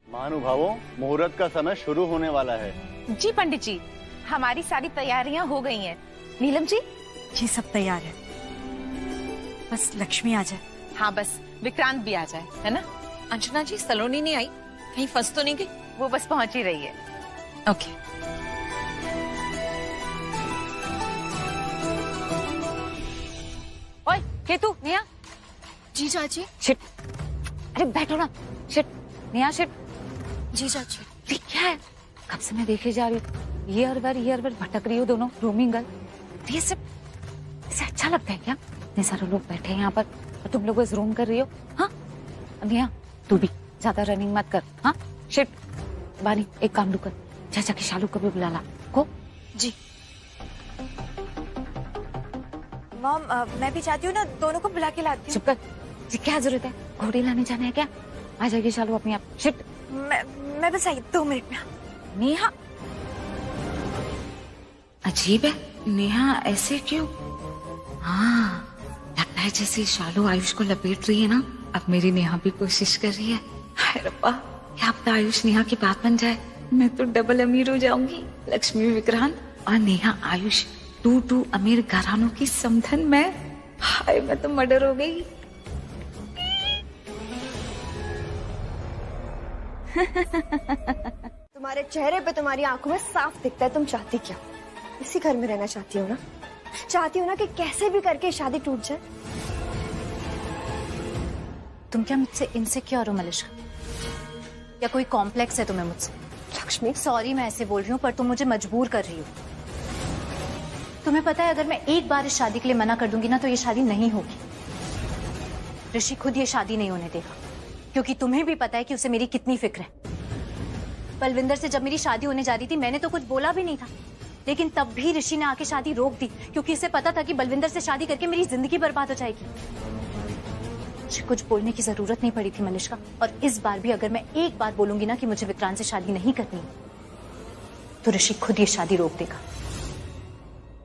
महानुभावों, मुहूर्त का समय शुरू होने वाला है। जी पंडित जी, हमारी सारी तैयारियां हो गई हैं। नीलम जी, जी सब तैयार है, बस लक्ष्मी आ जाए। हाँ बस विक्रांत भी आ जाए, है ना? अंजना जी, सलोनी नहीं आई? कहीं फंस तो नहीं गई? वो बस पहुंच ही रही है। ओके। ओए केतु, नेहा। जी चाची। शिट, अरे बैठो ना। Shit, Neha shit. जी चाची। ये क्या है? कब से मैं देखे जा रही हूँ, ये हर बार भटक रही हो दोनों रोमिंग गर्ल। तो ये सब इसे अच्छा लगता है क्या? इतने सारे लोग बैठे हैं यहाँ पर और तुम लोग बस रोम कर रही हो। हाँ नेहा, तू भी ज्यादा रनिंग मत कर। हाँ शिट, बानी एक काम कर, चाचा की शालू को भी बुला ला। को जी मॉम, मैं भी चाहती हूँ ना, दोनों को बुला के लाती हूँ। चुप कर, जी क्या जरूरत है? घोड़ी लाने जाना है क्या? आ जाएगी शालू अपने आप। शिट, मैं बस आई 2 मिनट में। नेहा, अजीब है, नेहा ऐसे क्यों? हाँ, लगता है जैसे शालू आयुष को लपेट रही है ना, अब मेरी नेहा भी कोशिश कर रही है। हाय रब्बा, क्या पता आयुष नेहा की बात बन जाए, मैं तो डबल अमीर हो जाऊंगी। लक्ष्मी विक्रांत और नेहा आयुष, टू अमीर घरानों की समधन मैं। हाय मैं तो मर्डर हो गई। तुम्हारे चेहरे पे, तुम्हारी आंखों में साफ दिखता है तुम चाहती क्या। इसी घर में रहना चाहती हो ना? चाहती हो ना कि कैसे भी करके शादी टूट जाए? तुम क्या मुझसे इनसिक्योर हो मलिशा, या कोई कॉम्प्लेक्स है तुम्हें मुझसे? लक्ष्मी, सॉरी मैं ऐसे बोल रही हूँ, पर तुम मुझे मजबूर कर रही हो। तुम्हें पता है अगर मैं एक बार इस शादी के लिए मना कर दूंगी ना तो ये शादी नहीं होगी। ऋषि खुद ये शादी नहीं होने देगा, क्योंकि तुम्हें भी पता है कि उसे मेरी कितनी फिक्र है। बलविंदर से जब मेरी शादी होने जा रही थी मैंने तो कुछ बोला भी नहीं था, लेकिन तब भी ऋषि ने आके शादी रोक दी, क्योंकि उसे पता था कि बलविंदर से शादी करके मेरी जिंदगी बर्बाद हो जाएगी। मुझे कुछ बोलने की जरूरत नहीं पड़ी थी मलिश्का, और इस बार भी अगर मैं एक बार बोलूंगी ना कि मुझे विक्रांत से शादी नहीं करनी तो ऋषि खुद ये शादी रोक देगा।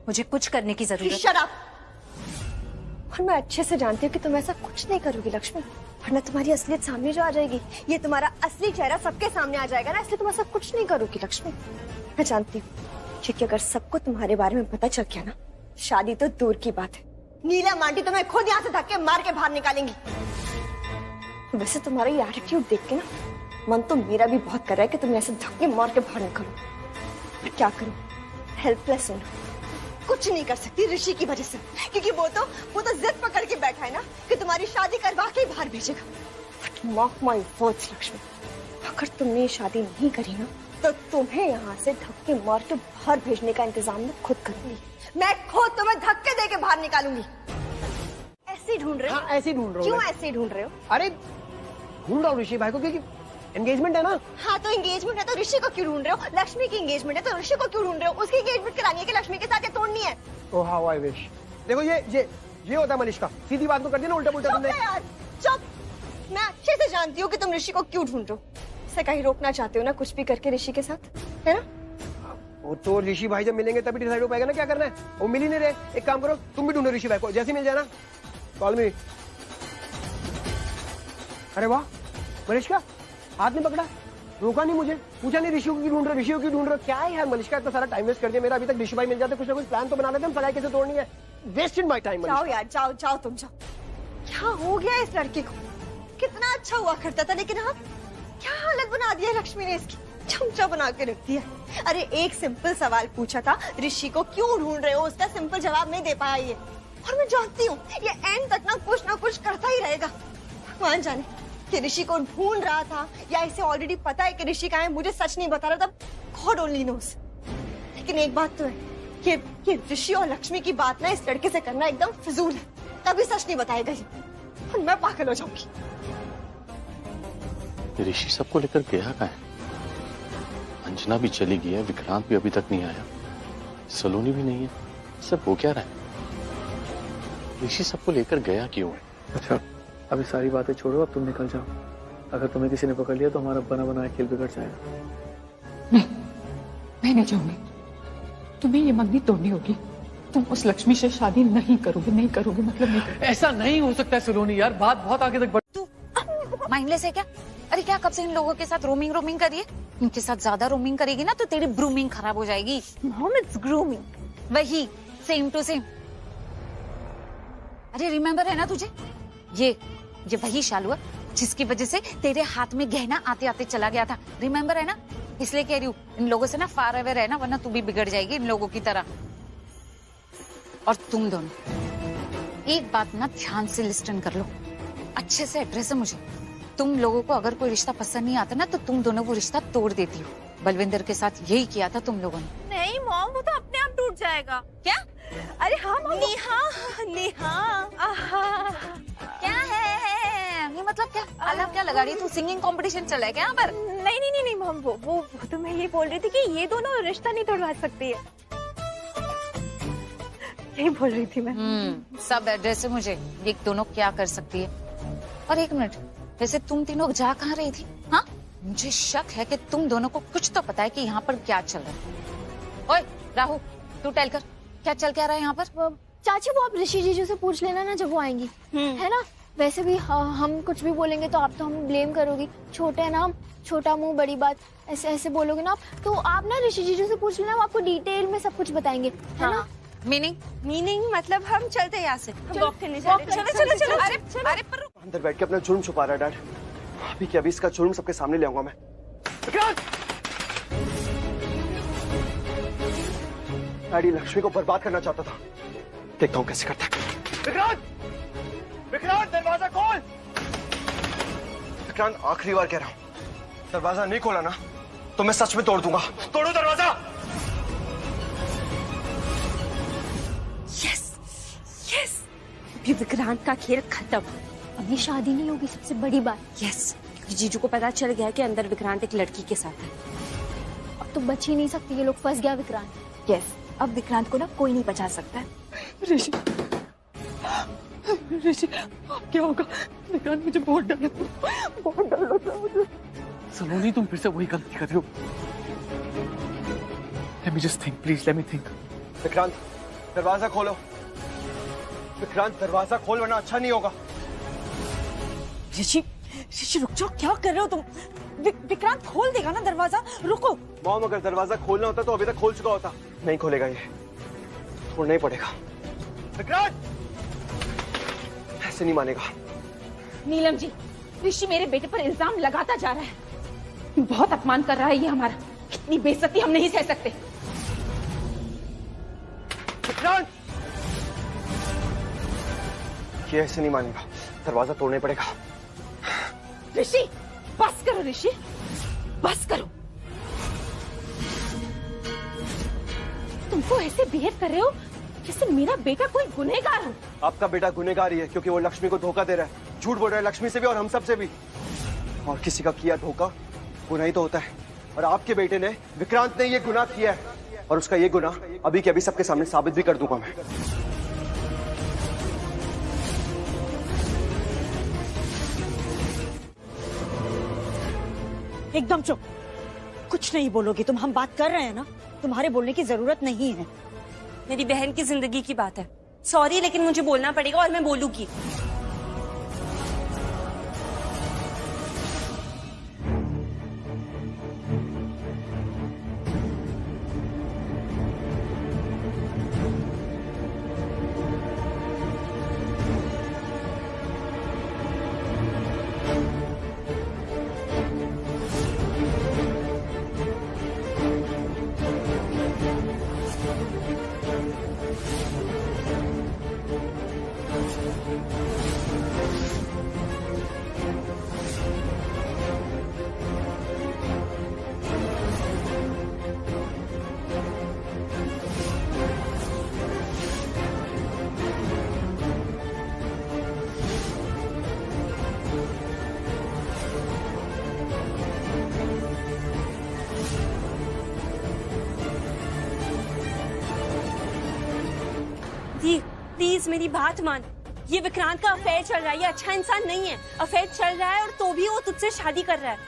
मुझे कुछ करने की जरूरत। Shut up. और मैं अच्छे से जानती हूँ कि तुम ऐसा कुछ नहीं करोगी लक्ष्मी, वरना तुम्हारी असलियत सामने जो आ जाएगी, ये तुम्हारा असली चेहरा सबके सामने आ जाएगा ना, इसलिए तुम ऐसा कुछ नहीं करोगी लक्ष्मी। मैं जानती हूँ, क्योंकि अगर सबको तुम्हारे बारे में पता चल गया ना, शादी तो दूर की बात है, नीलम आंटी तुम्हें खुद यहाँ से धक्के मार के बाहर निकालेंगी। वैसे तुम्हारा ये एटीट्यूड देख के ना मन तो मेरा भी बहुत कर रहा है कि तुम ऐसे धक्के मार के बाहर निकलो। पर क्या करूं, हेल्पलेस हूं, कुछ नहीं कर सकती ऋषि की वजह से, क्योंकि वो तो जिद पकड़ के बैठा है ना कि तुम्हारी शादी करवा के ही बाहर भेजेगा। But mark my words Lakshmi, अगर तुमने ये शादी नहीं करी ना तो तुम्हें यहाँ से धक्के मार के बाहर भेजने का इंतजाम मैं खुद करूंगी। मैं खुद तुम्हें धक्के दे के बाहर निकालूंगी। ऐसे ही ढूंढ रहे हो? हाँ, ऐसे ही ढूंढ रहा हूँ। क्यों ऐसे ही ढूंढ रहे हो? अरे ढूंढ रहा हूँ ऋषि भाई को, क्योंकि एंगेजमेंट है ना। हाँ तो एंगेजमेंट है तो ऋषि को क्यों ढूंढ रहे हो? लक्ष्मी की एंगेजमेंट है तो ऋषि को क्यों ढूंढ रहे हो? उसकी एंगेजमेंट करानी है कि लक्ष्मी के साथ, या तोड़नी है? Oh how I wish. देखो ये होता है मलिश्का, सीधी बात तो कर दी ना उल्टा पुल्टा तुमने। यार चुप। मैं अच्छे से जानती हूँ कि तुम ऋषि को क्यों ढूंढ रहे हो। इसे कहीं रोकना चाहते हो ना, कुछ भी करके ऋषि के साथ, है ना? वो तो ऋषि भाई जब मिलेंगे तभी डिसाइड हो पाएगा ना क्या करना है। वो मिल ही नहीं रहे, एक काम करो तुम भी ढूंढो ऋषि भाई को, जैसे मिल जाए ना कॉल मी। अरे वाह मलिश्का, हाथ नहीं पकड़ा, रोका नहीं मुझे, पूछा नहीं ऋषि को क्यों ढूंढ रहे, ऋषि को क्यों ढूंढ रहे। क्या है यार मलिश्का, इतना सारा टाइम वेस्ट कर दिया मेरा। अभी तक ऋषि भाई मिल जाते, कुछ ना कुछ प्लान तो बना लेते, हम सगाई कैसे तोड़नी है। Wasted my time. जाओ यार, जाओ जाओ तुम जाओ। क्या हो गया इस लड़के को? कितना अच्छा हुआ करता था, लेकिन हाँ क्या हालत बना दिया लक्ष्मी ने इसकी, चमचा बना के रख दिया। अरे एक सिंपल सवाल पूछा था, ऋषि को क्यों ढूंढ रहे हो, उसका सिंपल जवाब नहीं दे पाया ये। और मैं जानती हूँ ये एंड तक ना कुछ करता ही रहेगा। भगवान जाने कि ऋषि को ढूंढ रहा था या इसे ऑलरेडी पता है कि ऋषि कहाँ है, मुझे सच नहीं बता रहा, तब गॉड ओनली नोस। लेकिन एक बात तो है कि ऋषि और लक्ष्मी की बात ना इस लड़के से करना एकदम फिजूल है, तभी सच नहीं बताएगा ये, और मैं पागल हो जाऊंगी। ऋषि सबको लेकर गया कहाँ है? अंजना भी चली गई है, विक्रांत भी अभी तक नहीं आया, सलोनी भी नहीं है, सब हो क्या रहा है? ऋषि सबको लेकर गया क्यों है? अच्छा अभी सारी बातें छोड़ो, अब तुम निकल जाओ। अगर तुम्हें किसी ने पकड़ लिया तो हमारा बना बनाया खेल बिगड़ जाएगा। नहीं, मैं नहीं जाऊंगी, तुम्हें ये मंगनी तोड़नी होगी। तुम उस लक्ष्मी से शादी नहीं करोगे, नहीं करोगे, मतलब नहीं करोगे। ऐसा नहीं हो सकता है सलोनी यार, बात बहुत आगे तक बढ़। तू माइंडलेस है क्या? अरे क्या कब से इन लोगों के साथ रोमिंग कर रही है? इनके साथ ज्यादा रोमिंग करेगी ना तो तेरी ब्रूमिंग खराब हो जाएगी। Mom it's grooming. वही सेम टू सेम। अरे रिमेम्बर है ना तुझे, ये वही शालू है जिसकी वजह से तेरे हाथ में गहना आते आते चला गया था। रिमेम्बर है ना? इसलिए कह रही हूँ इन लोगों से ना फार अवे रहना, वरना तू भी बिगड़ जाएगी इन लोगों की तरह। और तुम दोनों एक बात ना ध्यान से लिस्टन कर लो, अच्छे से एड्रेस है मुझे। तुम लोगों को अगर कोई रिश्ता पसंद नहीं आता ना तो तुम दोनों वो रिश्ता तोड़ देती हो। बलविंदर के साथ यही किया था तुम लोगों ने। नहीं मॉम, वो तो अपने आप टूट जाएगा। क्या? अरे हाँ मॉम। नेहा, नेहा क्या है ये? मतलब क्या अलग क्या लगा रही है तू? सिंगिंग कंपटीशन चला है क्या यहाँ पर? नहीं मॉम, वो तो मैं ये बोल रही थी कि ये दोनों रिश्ता नहीं तोड़वा सकती है, यही बोल रही थी मैं। सब एड्रेस है मुझे, ये दोनों क्या कर सकती है। और एक मिनट, वैसे तुम तीनों जा कहाँ रही थी? हाँ, मुझे शक है कि तुम दोनों को कुछ तो पता है कि यहाँ पर क्या चल रहा है। ओए राहु, तू टेल कर क्या चल क्या रहा है यहाँ पर? चाची वो आप ऋषि जीजू से पूछ लेना ना जब वो आएंगी, है ना? वैसे भी हम कुछ भी बोलेंगे तो आप तो हम ब्लेम करोगी। छोटे है ना हम, छोटा मुंह बड़ी बात, ऐसे ऐसे बोलोगे ना आप, तो आप ना ऋषि जीजू से पूछ लेना, वो आपको डिटेल में सब कुछ बताएंगे, है ना? मीनिंग मतलब हम चलते यहाँ से, हम वॉक करने चलते। चलो। अरे पर अंदर बैठ के अपना जुर्म छुपा रहा है डैड। अभी क्या, अभी इसका जुर्म सबके सामने ले आऊंगा मैं। डैडी लक्ष्मी को बर्बाद करना चाहता था, देखता हूँ कैसे करता है। विक्रांत दरवाजा खोल। विक्रांत आखिरी बार कह रहा हूँ, दरवाजा नहीं खोला ना तो मैं सच में तोड़ दूंगा। तोड़ो दरवाजा। यस, अभी विक्रांत का खेल खत्म। अभी शादी नहीं होगी, सबसे बड़ी बात। यस, क्योंकि जीजू को पता चल गया कि अंदर विक्रांत एक लड़की के साथ है। अब तो बच ही नहीं सकती, ये लोग फंस गया विक्रांत। यस, अब विक्रांत को ना कोई नहीं बचा सकता है। ऋषि अब क्या होगा? विक्रांत मुझे बहुत डर लग रहा है मुझे। सलोनी तुम फिर से वही गलती कर रही हो। Let me just think, please let me think. Vikrant दरवाजा खोलो। विक्रांत दरवाजा खोल वरना अच्छा नहीं होगा। ऋषि रुक जाओ, क्या कर रहे हो तुम? विक्रांत खोल देगा ना दरवाजा, रुको। मॉम अगर दरवाजा खोलना होता तो अभी तक खोल चुका होता। नहीं खोलेगा ये, तोड़ना ही पड़ेगा। विक्रांत ऐसे नहीं मानेगा। नीलम जी, ऋषि मेरे बेटे पर इल्जाम लगाता जा रहा है, बहुत अपमान कर रहा है ये हमारा। इतनी बेइज्जती हम नहीं सह सकते। विक्रांत ये ऐसे नहीं मानेगा, दरवाजा तोड़ना पड़ेगा। ऋषि बस करो, ऋषि बस करो। तुमको ऐसे बिहेव कर रहे हो जैसे मेरा बेटा कोई गुनहगार हो। आपका बेटा गुनहगार ही है क्योंकि वो लक्ष्मी को धोखा दे रहा है, झूठ बोल रहा है लक्ष्मी से भी और हम सब से भी। और किसी का किया धोखा गुनाह ही तो होता है, और आपके बेटे ने, विक्रांत ने ये गुनाह किया है और उसका ये गुनाह अभी के अभी सबके सामने साबित भी कर दूंगा मैं। एकदम चुप, कुछ नहीं बोलोगे तुम। हम बात कर रहे हैं ना, तुम्हारे बोलने की जरूरत नहीं है। मेरी बहन की जिंदगी की बात है। सॉरी, लेकिन मुझे बोलना पड़ेगा और मैं बोलूंगी। प्लीज मेरी बात मान। ये विक्रांत का अफेयर चल रहा है, ये अच्छा इंसान नहीं है। अफेयर चल रहा है और तो भी वो तुझसे शादी कर रहा है।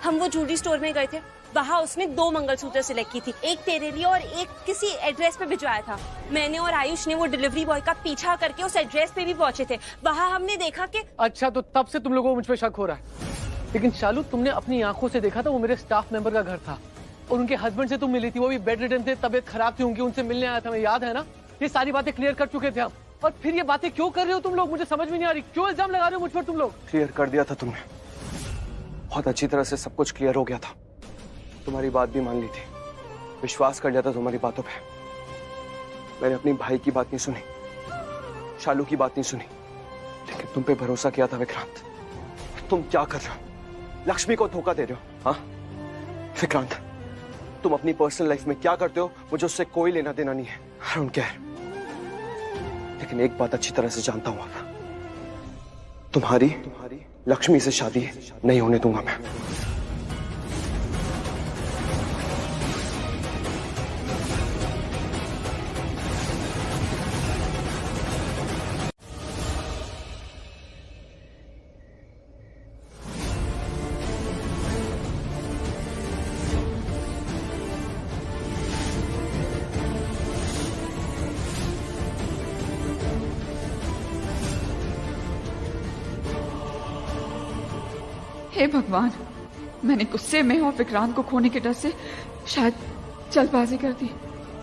हम वो ज्वेलरी स्टोर में गए थे, वहाँ उसने 2 मंगलसूत्र सिलेक्ट की थी, एक तेरे लिए और एक किसी एड्रेस पे भिजवाया था। मैंने और आयुष ने वो डिलीवरी बॉय का पीछा करके उस एड्रेस पे भी पहुंचे थे। वहाँ हमने देखा कि अच्छा, तो तब से तुम लोगों को मुझ पे शक हो रहा है। लेकिन शालू, तुमने अपनी आंखों से देखा था, वो मेरे स्टाफ मेंबर का घर था और उनके हस्बैंड से तुम मिली थी। वो भी बेड रिडन थे, तबियत खराब थी उनकी, उनसे मिलने आया था मैं, याद है ना? ये सारी बातें क्लियर कर चुके थे हम। और फिर ये बातें क्यों कर रहे हो तुम लोग? मुझे समझ में नहीं आ रही, क्यों इल्जाम लगा रहे हो मुझ पर तुम लोग? क्लियर कर दिया था तुमने, बहुत अच्छी तरह से सब कुछ क्लियर हो गया था। तुम्हारी बात भी मान ली थी, विश्वास कर लिया था तुम्हारी बातों पे। मैंने अपनी भाई की बात नहीं सुनी, शालू की बात नहीं सुनी, लेकिन तुम पे भरोसा किया था विक्रांत। तुम क्या कर रहे हो? लक्ष्मी को धोखा दे रहे हो। हाँ विक्रांत, तुम अपनी पर्सनल लाइफ में क्या करते हो मुझे उससे कोई लेना देना नहीं है। I don't care। लेकिन एक बात अच्छी तरह से जानता हूं, अब तुम्हारी लक्ष्मी से शादी नहीं होने दूंगा मैं। हे भगवान, मैंने गुस्से में और विक्रांत को खोने के डर से शायद जल्दबाजी कर दी।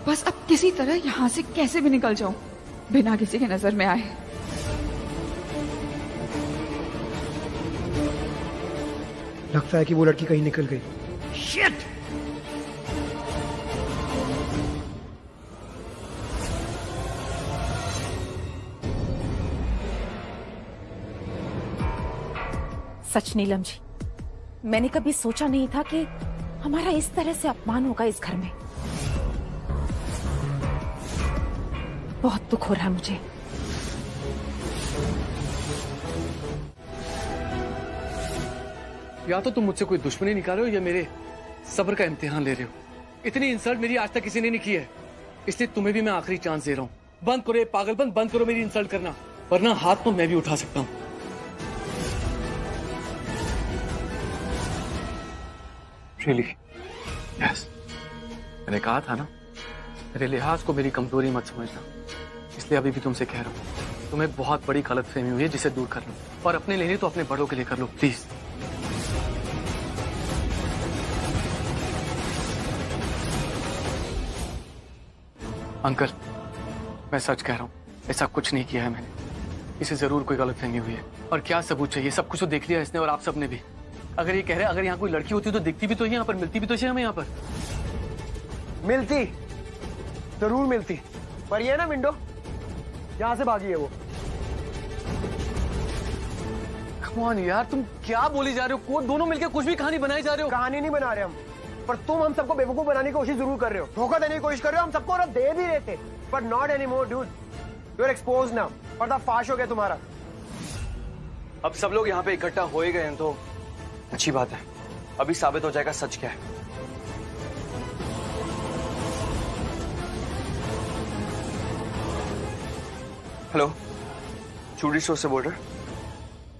बस अब किसी तरह यहाँ से कैसे भी निकल जाऊं बिना किसी के नजर में आए। लगता है कि वो लड़की कहीं निकल गई। शिट! सच नीलम जी, मैंने कभी सोचा नहीं था कि हमारा इस तरह से अपमान होगा इस घर में। बहुत दुख हो रहा है मुझे। या तो तुम मुझसे कोई दुश्मनी निकाल रहे हो या मेरे सब्र का इम्तिहान ले रहे हो। इतनी इंसल्ट मेरी आज तक किसी ने नहीं की है, इसलिए तुम्हें भी मैं आखिरी चांस दे रहा हूं। बंद करो ये पागलपन, बंद करो मेरी इंसल्ट करना, वरना हाथ तो मैं भी उठा सकता हूं। Really? Yes. मैंने कहा था ना, मेरे लिहाज को मेरी कमजोरी मत समझना, इसलिए अभी भी तुमसे कह रहा हूँ, तुम्हें बहुत बड़ी गलतफहमी हुई है जिसे दूर कर लो, और अपने लिए तो अपने बड़ों के लिए कर लो प्लीज। अंकल, मैं सच कह रहा हूँ, ऐसा कुछ नहीं किया है मैंने। इसे जरूर कोई गलतफहमी हुई है, और क्या सबूत चाहिए? सब कुछ तो देख लिया इसने और आप सबने भी। अगर ये कह रहे हैं अगर यहाँ कोई लड़की होती तो दिखती भी तो यहाँ पर, मिलती भी तो हमें यहाँ पर। मिलती, जरूर मिलती, पर ये ना विंडो, यहाँ से भागी है वो। Come on यार, तुम क्या बोली जा रहे हो? दोनों मिलकर कुछ भी कहानी बनाई जा रहे हो। कहानी नहीं बना रहे हम, पर तुम हम सबको बेवकूफ बनाने की कोशिश जरूर कर रहे हो, धोखा देने की कोशिश कर रहे हो। हम सबको और दे भी रहे थे, पर not any more dude. You are exposed now, पर्दाफाश हो गया तुम्हारा। अब सब लोग यहाँ पे इकट्ठा हो ही गए हैं तो अच्छी बात है। अभी साबित हो जाएगा सच क्या है। हेलो, ज्वेलरी स्टोर से बोल रहे हैं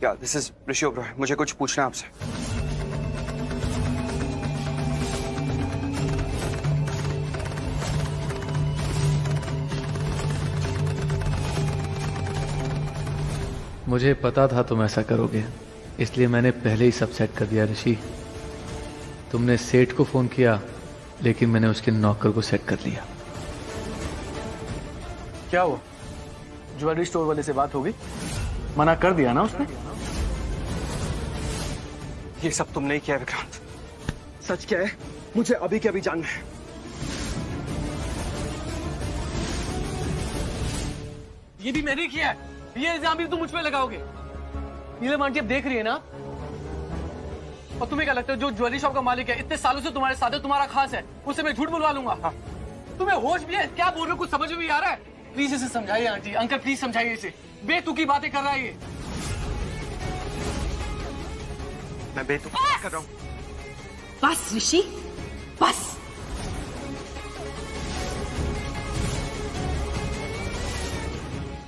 क्या? दिस इज ऋषि ओबरॉय, मुझे कुछ पूछना है आपसे। मुझे पता था तुम ऐसा करोगे, इसलिए मैंने पहले ही सब सेट कर दिया। ऋषि, तुमने सेठ को फोन किया, लेकिन मैंने उसके नौकर को सेट कर लिया। क्या हुआ? ज्वेलरी स्टोर वाले से बात होगी? मना कर दिया ना उसने? ये सब तुमने ही किया विक्रांत। सच क्या है मुझे अभी के अभी जानना है। ये भी मैंने किया है, ये इल्जाम भी तुम मुझ पे लगाओगे? नीलम आंटी अब देख रही है ना, और तुम्हें क्या लगता है जो ज्वेलरी शॉप का मालिक है, इतने सालों से तुम्हारे साथ है, तुम्हारा खास है, उससे मैं झूठ बुलवा लूंगा? हाँ। तुम्हें होश भी है? क्या बोल रहे हो? कुछ समझ में भी आ रहा है? प्लीज इसे समझाइए आंटी, अंकल प्लीज समझाइए इसे, बेतुकी बातें कर रहा है ये। मैं बेतुकी बात कर रहा हूँ। बस ऋषि, बस।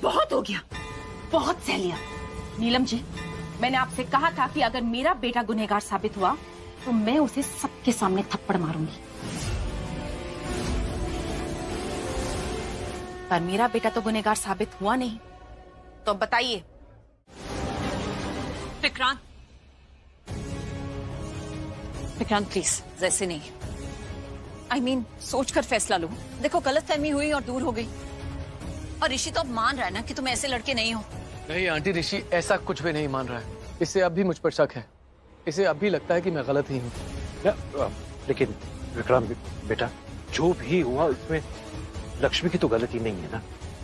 बहुत हो गया, बहुत सह लिया। नीलम जी, मैंने आपसे कहा था कि अगर मेरा बेटा गुनहगार साबित हुआ तो मैं उसे सबके सामने थप्पड़ मारूंगी। पर मेरा बेटा तो गुनहगार साबित हुआ नहीं, तो बताइए। विक्रांत, विक्रांत प्लीज, जैसे नहीं। I mean, सोचकर फैसला लो। देखो, गलतफहमी हुई और दूर हो गई, और ऋषि तो अब मान रहा है ना कि तुम ऐसे लड़के नहीं हो। नहीं आंटी, ऋषि ऐसा कुछ भी नहीं मान रहा है। इसे अब भी मुझ पर शक है। इसे अब भी लगता है कि मैं गलत ही हूँ। लेकिन विक्रांत बेटा, जो भी हुआ इसमें लक्ष्मी की तो गलती नहीं है ना,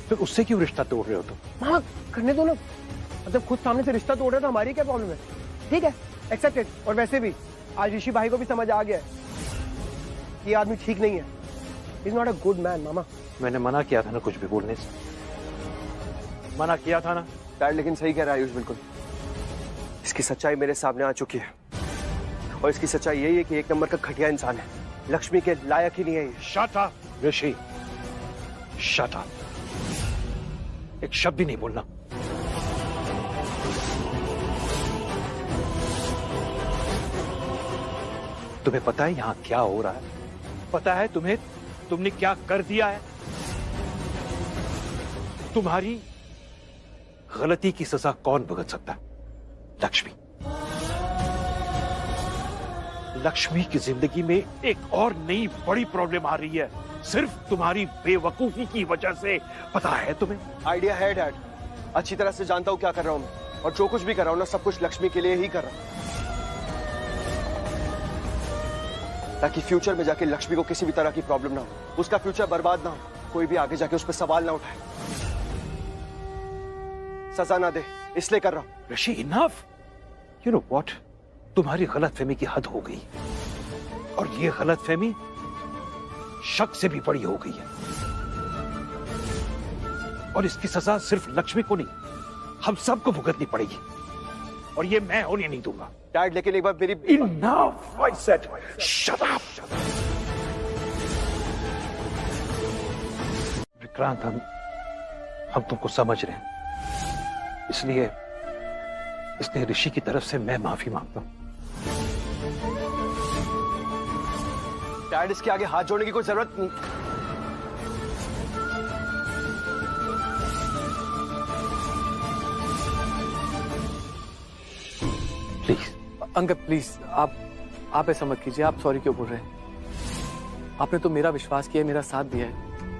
फिर उससे क्यों रिश्ता तोड़ रहे हो तुम? मामा करने दो ना, मतलब खुद सामने से रिश्ता तोड़ रहे हो तो हमारी क्या प्रॉब्लम है? ठीक है, एक्सेप्टेड। और वैसे भी आज ऋषि भाई को भी समझ आ गया है ये आदमी ठीक नहीं है। He's not a good man, मामा। मैंने मना किया था ना कुछ भी बोलने से, मना किया था ना। डैड लेकिन सही कह रहा है आयुष, बिल्कुल। इसकी सच्चाई मेरे सामने आ चुकी है, और इसकी सच्चाई यही है कि एक नंबर का घटिया इंसान है, लक्ष्मी के लायक ही नहीं है ये। शट अप ऋषि, शट अप। एक शब्द भी नहीं बोलना। तुम्हें पता है यहां क्या हो रहा है? पता है तुम्हें तुमने क्या कर दिया है? तुम्हारी गलती की सजा कौन भुगत सकता है? लक्ष्मी। लक्ष्मी की जिंदगी में एक और नई बड़ी प्रॉब्लम आ रही है, सिर्फ तुम्हारी बेवकूफी की वजह से। पता है तुम्हें? आइडिया है डैड, अच्छी तरह से जानता हूं क्या कर रहा हूं मैं, और जो कुछ भी कर रहा हूं ना, सब कुछ लक्ष्मी के लिए ही कर रहा हूं, ताकि फ्यूचर में जाके लक्ष्मी को किसी भी तरह की प्रॉब्लम ना हो, उसका फ्यूचर बर्बाद ना हो, कोई भी आगे जाके उस पर सवाल ना उठाए, सजा ना दे, इसलिए कर रहा हूं। ऋषि इनफ। यू नो व्हाट, तुम्हारी गलतफहमी की हद हो गई, और ये गलतफहमी शक से भी बड़ी हो गई है, और इसकी सजा सिर्फ लक्ष्मी को नहीं, हम सबको भुगतनी पड़ेगी, और ये मैं होने नहीं दूंगा। डैड लेकिन एक बार मेरी enough, I said shut up. Vikrant, हम तुमको समझ रहे हैं, इसलिए ऋषि की तरफ से मैं माफी मांगता हूं। डैड, इसके आगे हाथ जोड़ने की कोई जरूरत नहीं। प्लीज अंकल प्लीज, आप ऐसा मत कीजिए। आप सॉरी क्यों बोल रहे हैं? आपने तो मेरा विश्वास किया है, मेरा साथ दिया है,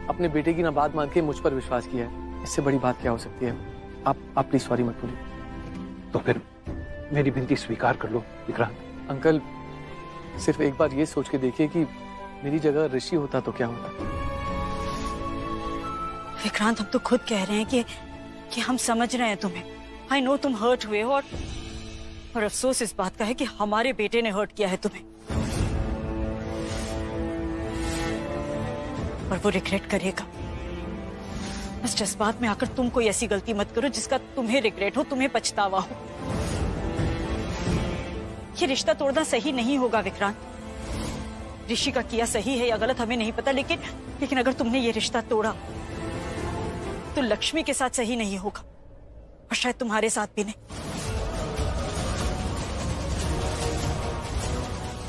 अपने बेटे की ना बात मान के मुझ पर विश्वास किया है। इससे बड़ी बात क्या हो सकती है? आप प्लीज सॉरी मत बोलिए। तो फिर मेरी विनती स्वीकार कर लो विक्रांत। अंकल, सिर्फ एक बार ये सोच के देखिए कि मेरी जगह ऋषि होता तो क्या होता। विक्रांत, हम तो खुद कह रहे हैं कि हम समझ रहे हैं तुम्हें। आई नो तुम हर्ट हुए हो, और अफसोस इस बात का है कि हमारे बेटे ने हर्ट किया है तुम्हें, और वो रिग्रेट करेगा। बस जज्बात में आकर तुम कोई ऐसी गलती मत करो जिसका तुम्हें रिग्रेट हो, तुम्हें पछतावा हो। ये रिश्ता तोड़ना सही नहीं होगा विक्रांत। ऋषि का किया सही है या गलत हमें नहीं पता, लेकिन अगर तुमने ये रिश्ता तोड़ा तो लक्ष्मी के साथ सही नहीं होगा, और शायद तुम्हारे साथ भी नहीं।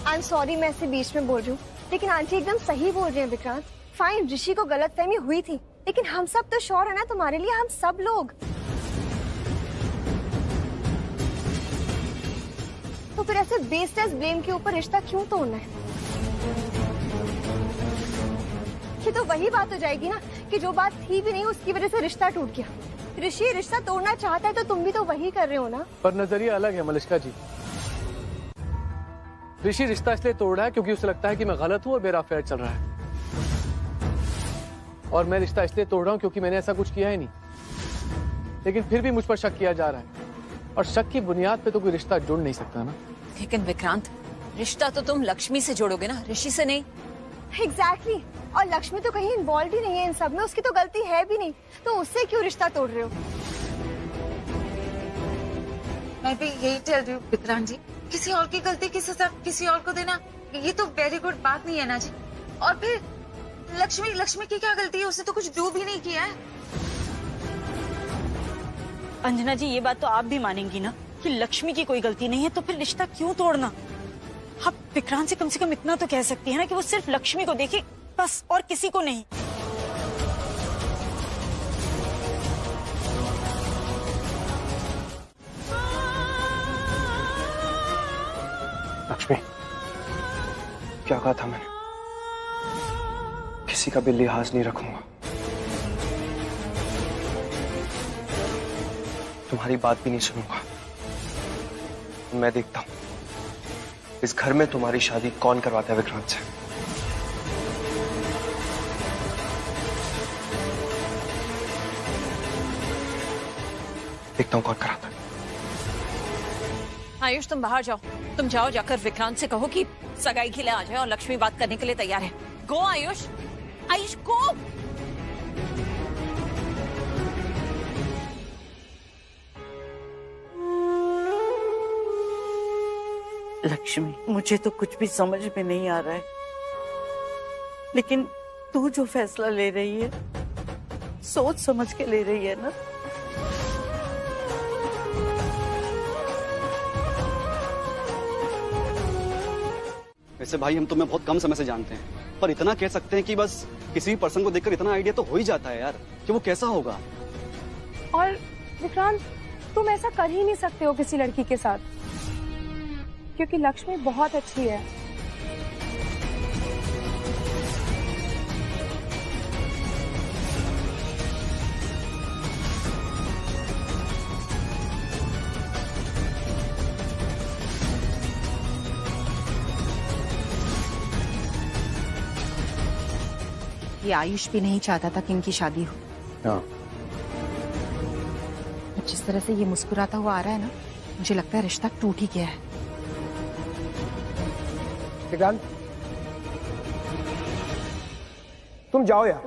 आई एम सॉरी मैं ऐसे बीच में बोल रही हूँ, लेकिन आंटी एकदम सही बोल रही हैं विक्रांत। फाइन, ऋषि को गलतफहमी हुई थी, लेकिन हम सब तो श्योर है ना तुम्हारे लिए, हम सब लोग। तो फिर ऐसे बेसलेस ब्लेम के ऊपर रिश्ता क्यों तोड़ना है? ये तो वही बात हो जाएगी ना कि जो बात थी भी नहीं उसकी वजह से रिश्ता टूट गया। ऋषि रिश्ता तोड़ना चाहता है तो तुम भी तो वही कर रहे हो ना। पर नजरिया अलग है मलिष्का जी। ऋषि रिश्ता इसलिए तोड़ रहा है क्योंकि उसे लगता है कि मैं गलत हूं और मेरा अफेयर चल रहा है, और मैं रिश्ता इसलिए तोड़ रहा हूं क्योंकि मैंने ऐसा कुछ किया ही नहीं, लेकिन फिर भी मुझ पर शक किया जा रहा है, और शक की बुनियाद पे तो कोई रिश्ता जुड़ नहीं सकता ना। लेकिन विक्रांत, रिश्ता तो तुम लक्ष्मी से जोड़ोगे ना, ऋषि से नहीं। एग्जैक्टली, और लक्ष्मी तो कहीं इन्वॉल्व ही नहीं है इन सब में, उसकी तो गलती है भी नहीं, तो उससे क्यों रिश्ता तोड़ रहे हो? मैं भी यही चल रही हूँ विक्रांत जी, किसी और की गलती की सजा किसी और को देना, ये तो वेरी गुड बात नहीं है ना जी। और फिर लक्ष्मी की क्या गलती है? उसने तो कुछ डू भी नहीं किया है। अंजना जी, ये बात तो आप भी मानेंगी ना कि लक्ष्मी की कोई गलती नहीं है, तो फिर रिश्ता क्यों तोड़ना? आप विक्रांत से कम इतना तो कह सकती है ना कि वो सिर्फ लक्ष्मी को देखे, बस, और किसी को नहीं। लक्ष्मी, क्या कहा था मैंने? किसी का भी लिहाज नहीं रखूंगा। तुम्हारी बात भी नहीं सुनूंगा। मैं देखता हूं इस घर में तुम्हारी शादी कौन करवाता है विक्रांत से। देखता हूं कौन कराता है। आयुष, तुम बाहर जाओ। तुम जाओ, जाकर विक्रांत से कहो कि सगाई के लिए आ जाए और लक्ष्मी बात करने के लिए तैयार है। गो आयुष, आयुष गो। लक्ष्मी, मुझे तो कुछ भी समझ में नहीं आ रहा है, लेकिन तू जो फैसला ले रही है सोच समझ के ले रही है ना। वैसे भाई हम तुम्हें बहुत कम समय से जानते हैं, पर इतना कह सकते हैं कि बस किसी भी पर्सन को देखकर इतना आइडिया तो हो ही जाता है यार कि वो कैसा होगा। और विक्रांत, तुम ऐसा कर ही नहीं सकते हो किसी लड़की के साथ, क्योंकि लक्ष्मी बहुत अच्छी है। ये आयुष भी नहीं चाहता था कि इनकी शादी हो। हाँ। जिस तरह से ये मुस्कुराता हुआ आ रहा है ना, मुझे लगता है रिश्ता टूट ही गया है। विक्रांत, तुम जाओ यार,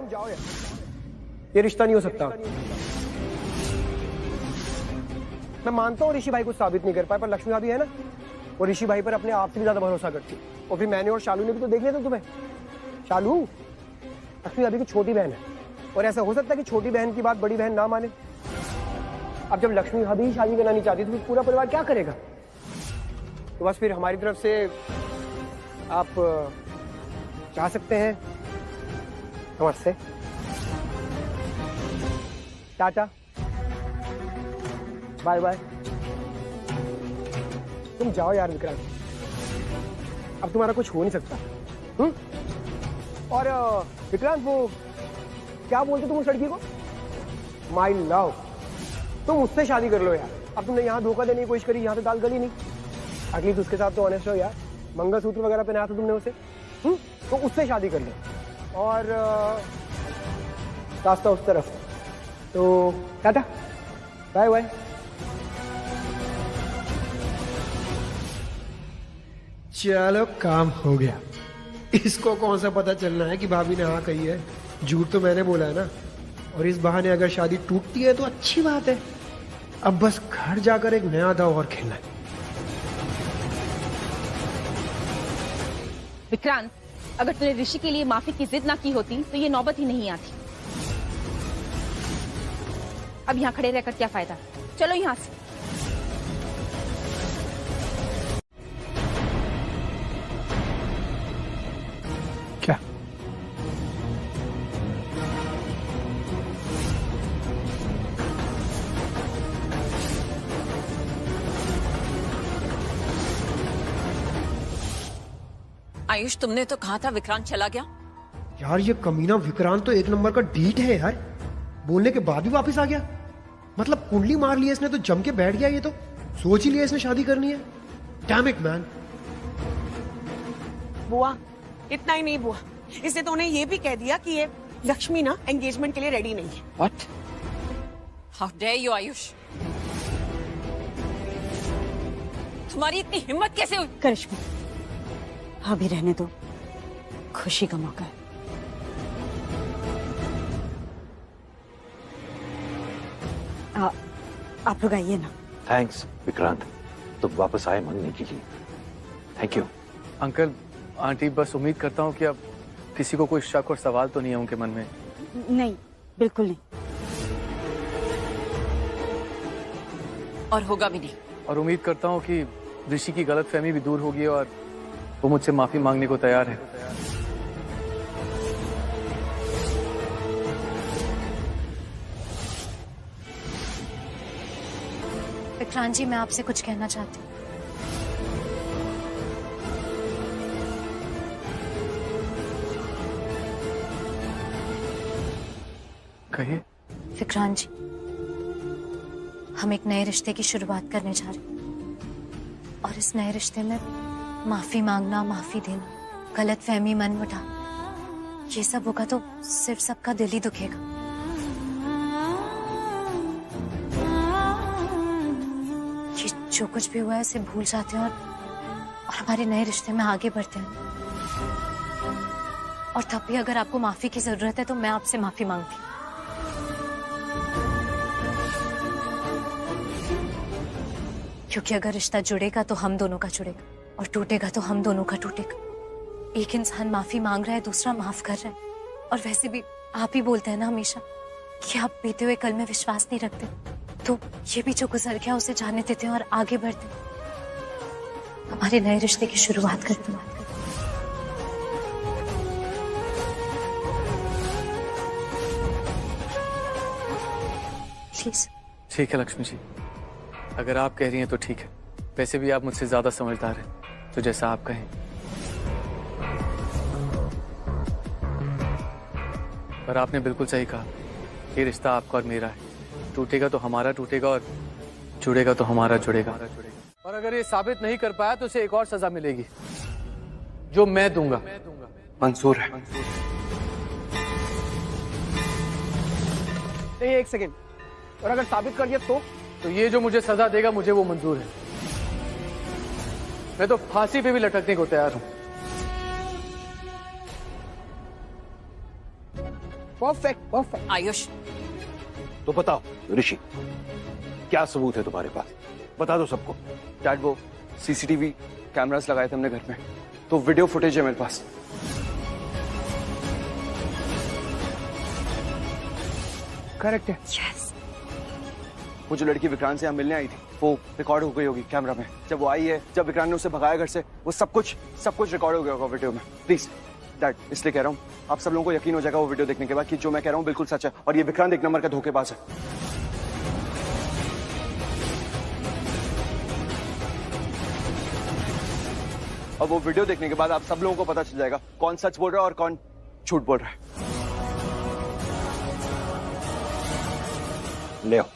ये रिश्ता नहीं हो सकता। मैं मानता हूँ ऋषि भाई कुछ साबित नहीं कर पाए, पर लक्ष्मी भाभी है ना, वो ऋषि भाई पर अपने आप से भी ज्यादा भरोसा करती। और फिर मैंने और शालू ने भी तो देख लिया था तुम्हें। शालू लक्ष्मी भाभी की छोटी बहन है, और ऐसा हो सकता है कि छोटी बहन की बात बड़ी बहन ना माने। अब जब लक्ष्मी भाभी ही शादी करना नहीं चाहती तो फिर पूरा परिवार क्या करेगा? तो बस फिर हमारी तरफ से आप जा सकते हैं, नमस्ते, टाटा, बाय बाय। तुम जाओ यार विक्रांत, अब तुम्हारा कुछ हो नहीं सकता। और विक्रांत, वो क्या बोलते तुम उस लड़की को? My love. तुम उससे शादी कर लो यार। अब तुमने यहाँ धोखा देने की कोशिश करी, यहाँ तो दाल गली नहीं। एटलीस्ट उसके साथ तो ऑनेस्ट हो यार। मंगलसूत्र वगैरह पहनाया था तुमने उसे, तो उससे शादी कर लो। और रास्ता उस तरफ। तो टाटा, बाय बाय। चलो, काम हो गया। इसको कौन सा पता चलना है कि भाभी ने हाँ कही है। झूठ तो मैंने बोला है ना। और इस बहाने अगर शादी टूटती है तो अच्छी बात है। अब बस घर जाकर एक नया दांव और खेलना है। विक्रांत, अगर तूने ऋषि के लिए माफी की जिद ना की होती तो ये नौबत ही नहीं आती। अब यहाँ खड़े रहकर क्या फायदा? चलो यहाँ से। क्या? आयुष, तुमने तो कहा था विक्रांत चला गया। यार ये कमीना विक्रांत तो एक नंबर का डीट है यार। बोलने के बाद भी वापस आ गया। मतलब कुंडली मार लिया इसने तो जम के बैठ गया। ये तो सोच ही लिया इसने शादी करनी है। Damn it man. बुआ, इतना ही नहीं बुआ, इसने तो उन्हें ये भी कह दिया कि ये लक्ष्मी ना एंगेजमेंट के लिए रेडी नहीं है। What? How dare you, Ayush? तुम्हारी इतनी हिम्मत कैसे हुई? करिश्मा, अभी रहने दो, खुशी का मौका है। आप लोग आइए ना। थैंक्स विक्रांत, तुम वापस आए मांगने के लिए। Thank you. अंकल आंटी, बस उम्मीद करता हूँ कि अब किसी को कोई शक और सवाल तो नहीं है उनके मन में। नहीं, बिल्कुल नहीं। और होगा भी नहीं। और उम्मीद करता हूँ कि ऋषि की गलतफहमी भी दूर होगी और वो मुझसे माफी मांगने को तैयार है। विक्रांत जी, मैं आपसे कुछ कहना चाहती हूँ। कहिए। विक्रांत जी, हम एक नए रिश्ते की शुरुआत करने जा रहे हैं और इस नए रिश्ते में माफी मांगना, माफी देना, गलतफहमी, मनमुटाव, ये सब होगा तो सिर्फ सबका दिल ही दुखेगा। ये जो कुछ भी हुआ है इसे भूल जाते हैं और हमारे नए रिश्ते में आगे बढ़ते हैं। और तब भी अगर आपको माफी की जरूरत है तो मैं आपसे माफी मांगती हूँ। क्योंकि अगर रिश्ता जुड़ेगा तो हम दोनों का जुड़ेगा और टूटेगा तो हम दोनों का टूटेगा। एक इंसान माफी मांग रहा है, दूसरा माफ कर रहा है। और वैसे भी आप ही बोलते हैं ना हमेशा कि आप बीते हुए कल में विश्वास नहीं रखते, तो ये भी जो गुजर गया उसे जाने देते हैं और आगे बढ़ते हैं। हमारे नए रिश्ते की शुरुआत करते हैं। प्लीज। ठीक है लक्ष्मी जी, अगर आप कह रही हैं तो ठीक है। वैसे भी आप मुझसे ज्यादा समझदार हैं, तो जैसा आप कहें। पर आपने बिल्कुल सही कहा, ये रिश्ता आपका और मेरा है। टूटेगा तो हमारा टूटेगा और जुड़ेगा तो हमारा जुड़ेगा। और अगर ये साबित नहीं कर पाया तो उसे एक और सजा मिलेगी, जो मैं दूंगा। मंजूर है। नहीं, एक सेकेंड। और अगर साबित कर दिया तो ये जो मुझे सजा देगा मुझे वो मंजूर है। मैं तो फांसी पे भी लटकने को तैयार हूं। Perfect perfect. आयुष, तो बताओ ऋषि, क्या सबूत है तुम्हारे पास? बता दो सबको। डैड, वो सीसीटीवी कैमरास लगाए थे हमने घर में, तो वीडियो फुटेज है मेरे पास। करेक्ट है। यस। वो जो लड़की विक्रांत से यहाँ मिलने आई थी, वो रिकॉर्ड हो गई होगी कैमरा में। जब वो आई है, जब विक्रांत ने उसे भगाया घर से, वो सब कुछ रिकॉर्ड हो गया होगा वीडियो में। प्लीज डैड, इसलिए कह रहा हूँ, आप सब लोगों को यकीन हो जाएगा वो वीडियो देखने के बाद कि जो मैं कह रहा हूँ बिल्कुल सच है और ये विक्रांत एक नंबर का धोखेबाज है। और वो वीडियो देखने के बाद आप सब लोगों को पता चल जाएगा कौन सच बोल रहा है और कौन झूठ बोल रहा है। ले आओ।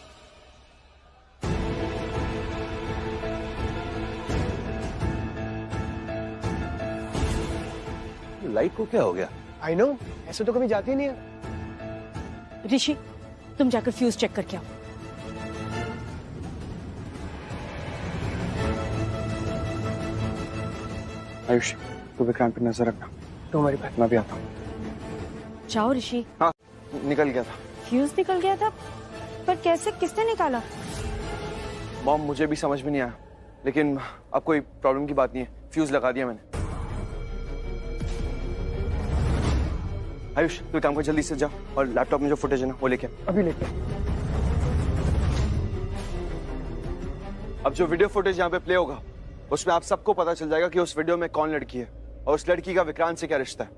लाइट को क्या हो गया? आई नो, ऐसे तो कभी जाती नहीं है। ऋषि, तुम जाकर फ्यूज चेक करके आओ। आयुष, तो विक्रांत पे नजर रखना। तुम्हारी बात। मैं भी आता हूँ। जाओ ऋषि। हाँ, निकल गया था। फ्यूज निकल गया था? पर कैसे, किसने निकाला? मॉम, मुझे भी समझ में नहीं आया, लेकिन अब कोई प्रॉब्लम की बात नहीं है, फ्यूज लगा दिया मैंने। आयुष, तू काम को जल्दी से जा और लैपटॉप में जो फुटेज है ना वो लेके आ। अभी लेके। अब जो वीडियो फुटेज यहाँ पे प्ले होगा उसमें आप सबको पता चल जाएगा कि उस वीडियो में कौन लड़की है और उस लड़की का विक्रांत से क्या रिश्ता है।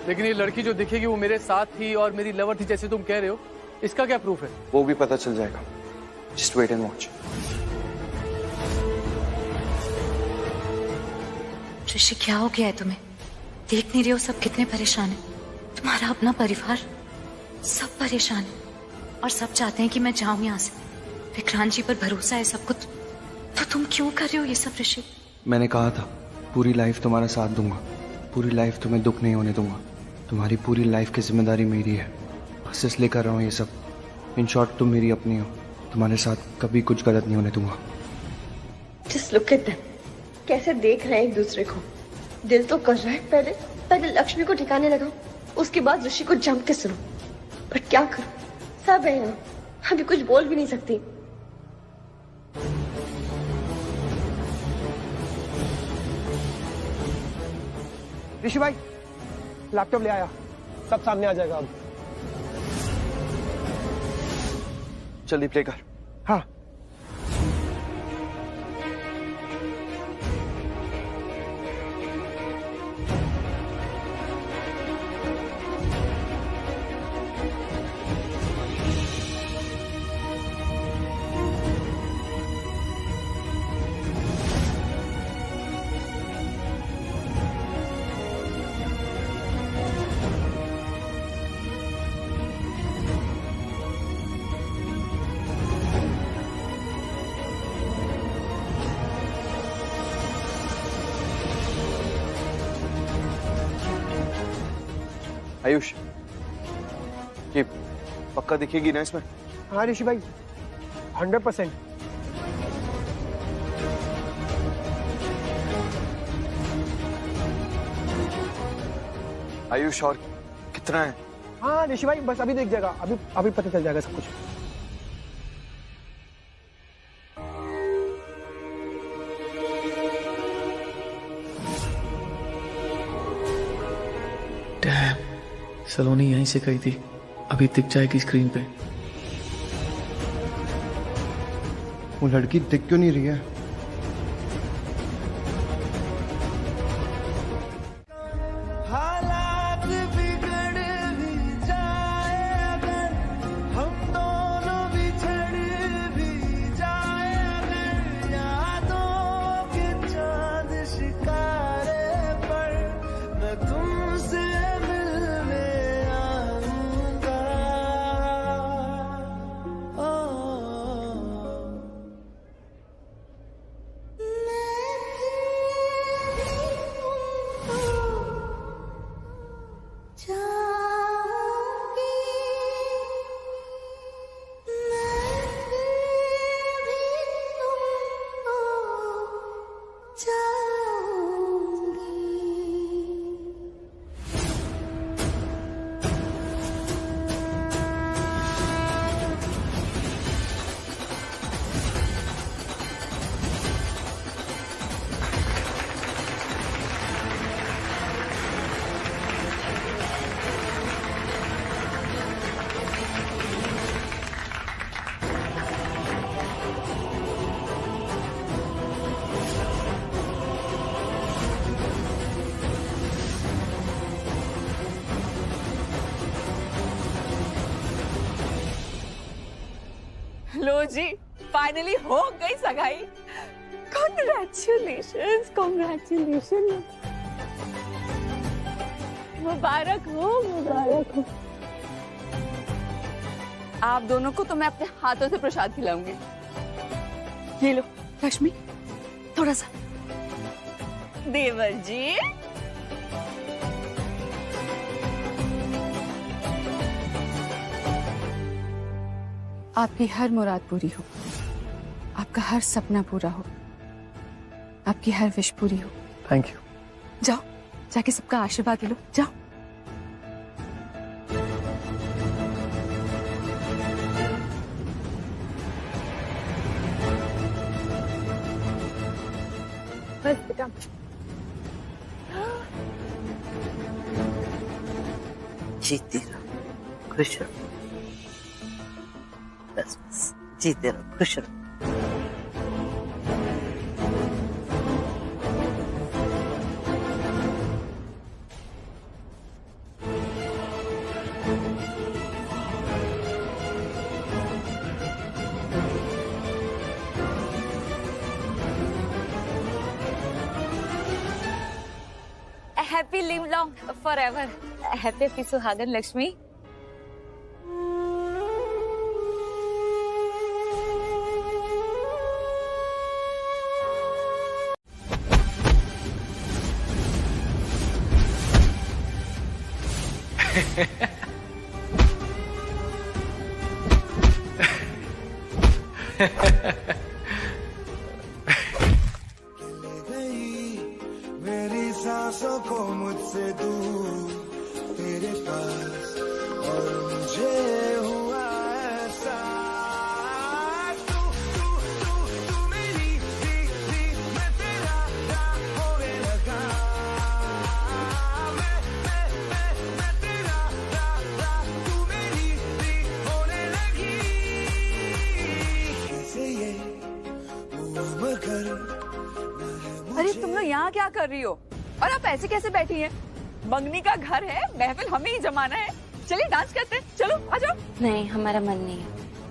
लेकिन ये लड़की जो दिखेगी वो मेरे साथ थी और मेरी लवर थी जैसे तुम कह रहे हो, इसका क्या प्रूफ है? वो भी पता चल जाएगा। Just wait and watch. Rishi, क्या हो गया है तुम्हें? देख नहीं रहे हो सब कितने परेशान है? तुम्हारा अपना परिवार सब परेशान है और सब चाहते हैं कि मैं जाऊं यहाँ से। विक्रांत जी पर भरोसा है सबको, तो तुम क्यों कर रहे हो ये सब ऋषि? मैंने कहा था पूरी लाइफ तुम्हारा साथ दूंगा, पूरी लाइफ तुम्हें दुख नहीं होने दूंगा। तुम्हारी पूरी लाइफ की जिम्मेदारी मेरी है, बस इसलिए कर रहा हूँ ये सब। इन शॉर्ट, तुम मेरी अपनी हो, तुम्हारे साथ कभी कुछ गलत नहीं होने दूंगा। Just look at them. कैसे देख रहे हैं एक दूसरे को। दिल तो कर रहा है पहले लक्ष्मी को ठिकाने लगाओ, उसके बाद ऋषि को जम के सुनो। पर क्या करूं, सब है यहाँ, अभी कुछ बोल भी नहीं सकती। ऋषि भाई, लैपटॉप ले आया, सब सामने आ जाएगा अब। जल्दी प्ले कर। हाँ। आयुष, ये पक्का दिखेगी ना इसमें? हाँ ऋषि भाई, 100%। आयुष, और कितना है? हाँ ऋषि भाई, बस अभी देख जाएगा, अभी पता चल जाएगा सब कुछ। डैम, सलोनी यहीं से गई थी, अभी दिख जाएगी स्क्रीन पे। वो लड़की दिख क्यों नहीं रही है? लो जी, फाइनली हो गई सगाई। Congratulations, congratulations। मुबारक हो, मुबारक हो। आप दोनों को तो मैं अपने हाथों से प्रसाद खिलाऊंगी। ये लो लक्ष्मी, थोड़ा सा। देवर जी, आपकी हर मुराद पूरी हो, आपका हर सपना पूरा हो, आपकी हर विश पूरी हो। Thank you. जाओ, जाके सबका आशीर्वाद ले लो, जाओ। बस बेटा। जीती रहो, खुश रहो, बस बस जीते रहो, खुश रहो। Happy live long forever. Happy सुहागन लक्ष्मी। मेरी सांसों को मुझसे दूर तेरे पास, और मुझे हुआ ऐसा तू तू तू तू मेरी थी, मैं तेरा होने लगा। मैं तेरा तू मेरी थी होने लगी। कैसे ये हुआ मगर अरे तुम लोग यहाँ क्या कर रही हो? और आप ऐसे कैसे बैठी हैं? मंगनी का घर है, महफिल हमें ही जमाना है। चलिए डांस करते हैं, चलो आ जाओ। नहीं, हमारा मन नहीं है।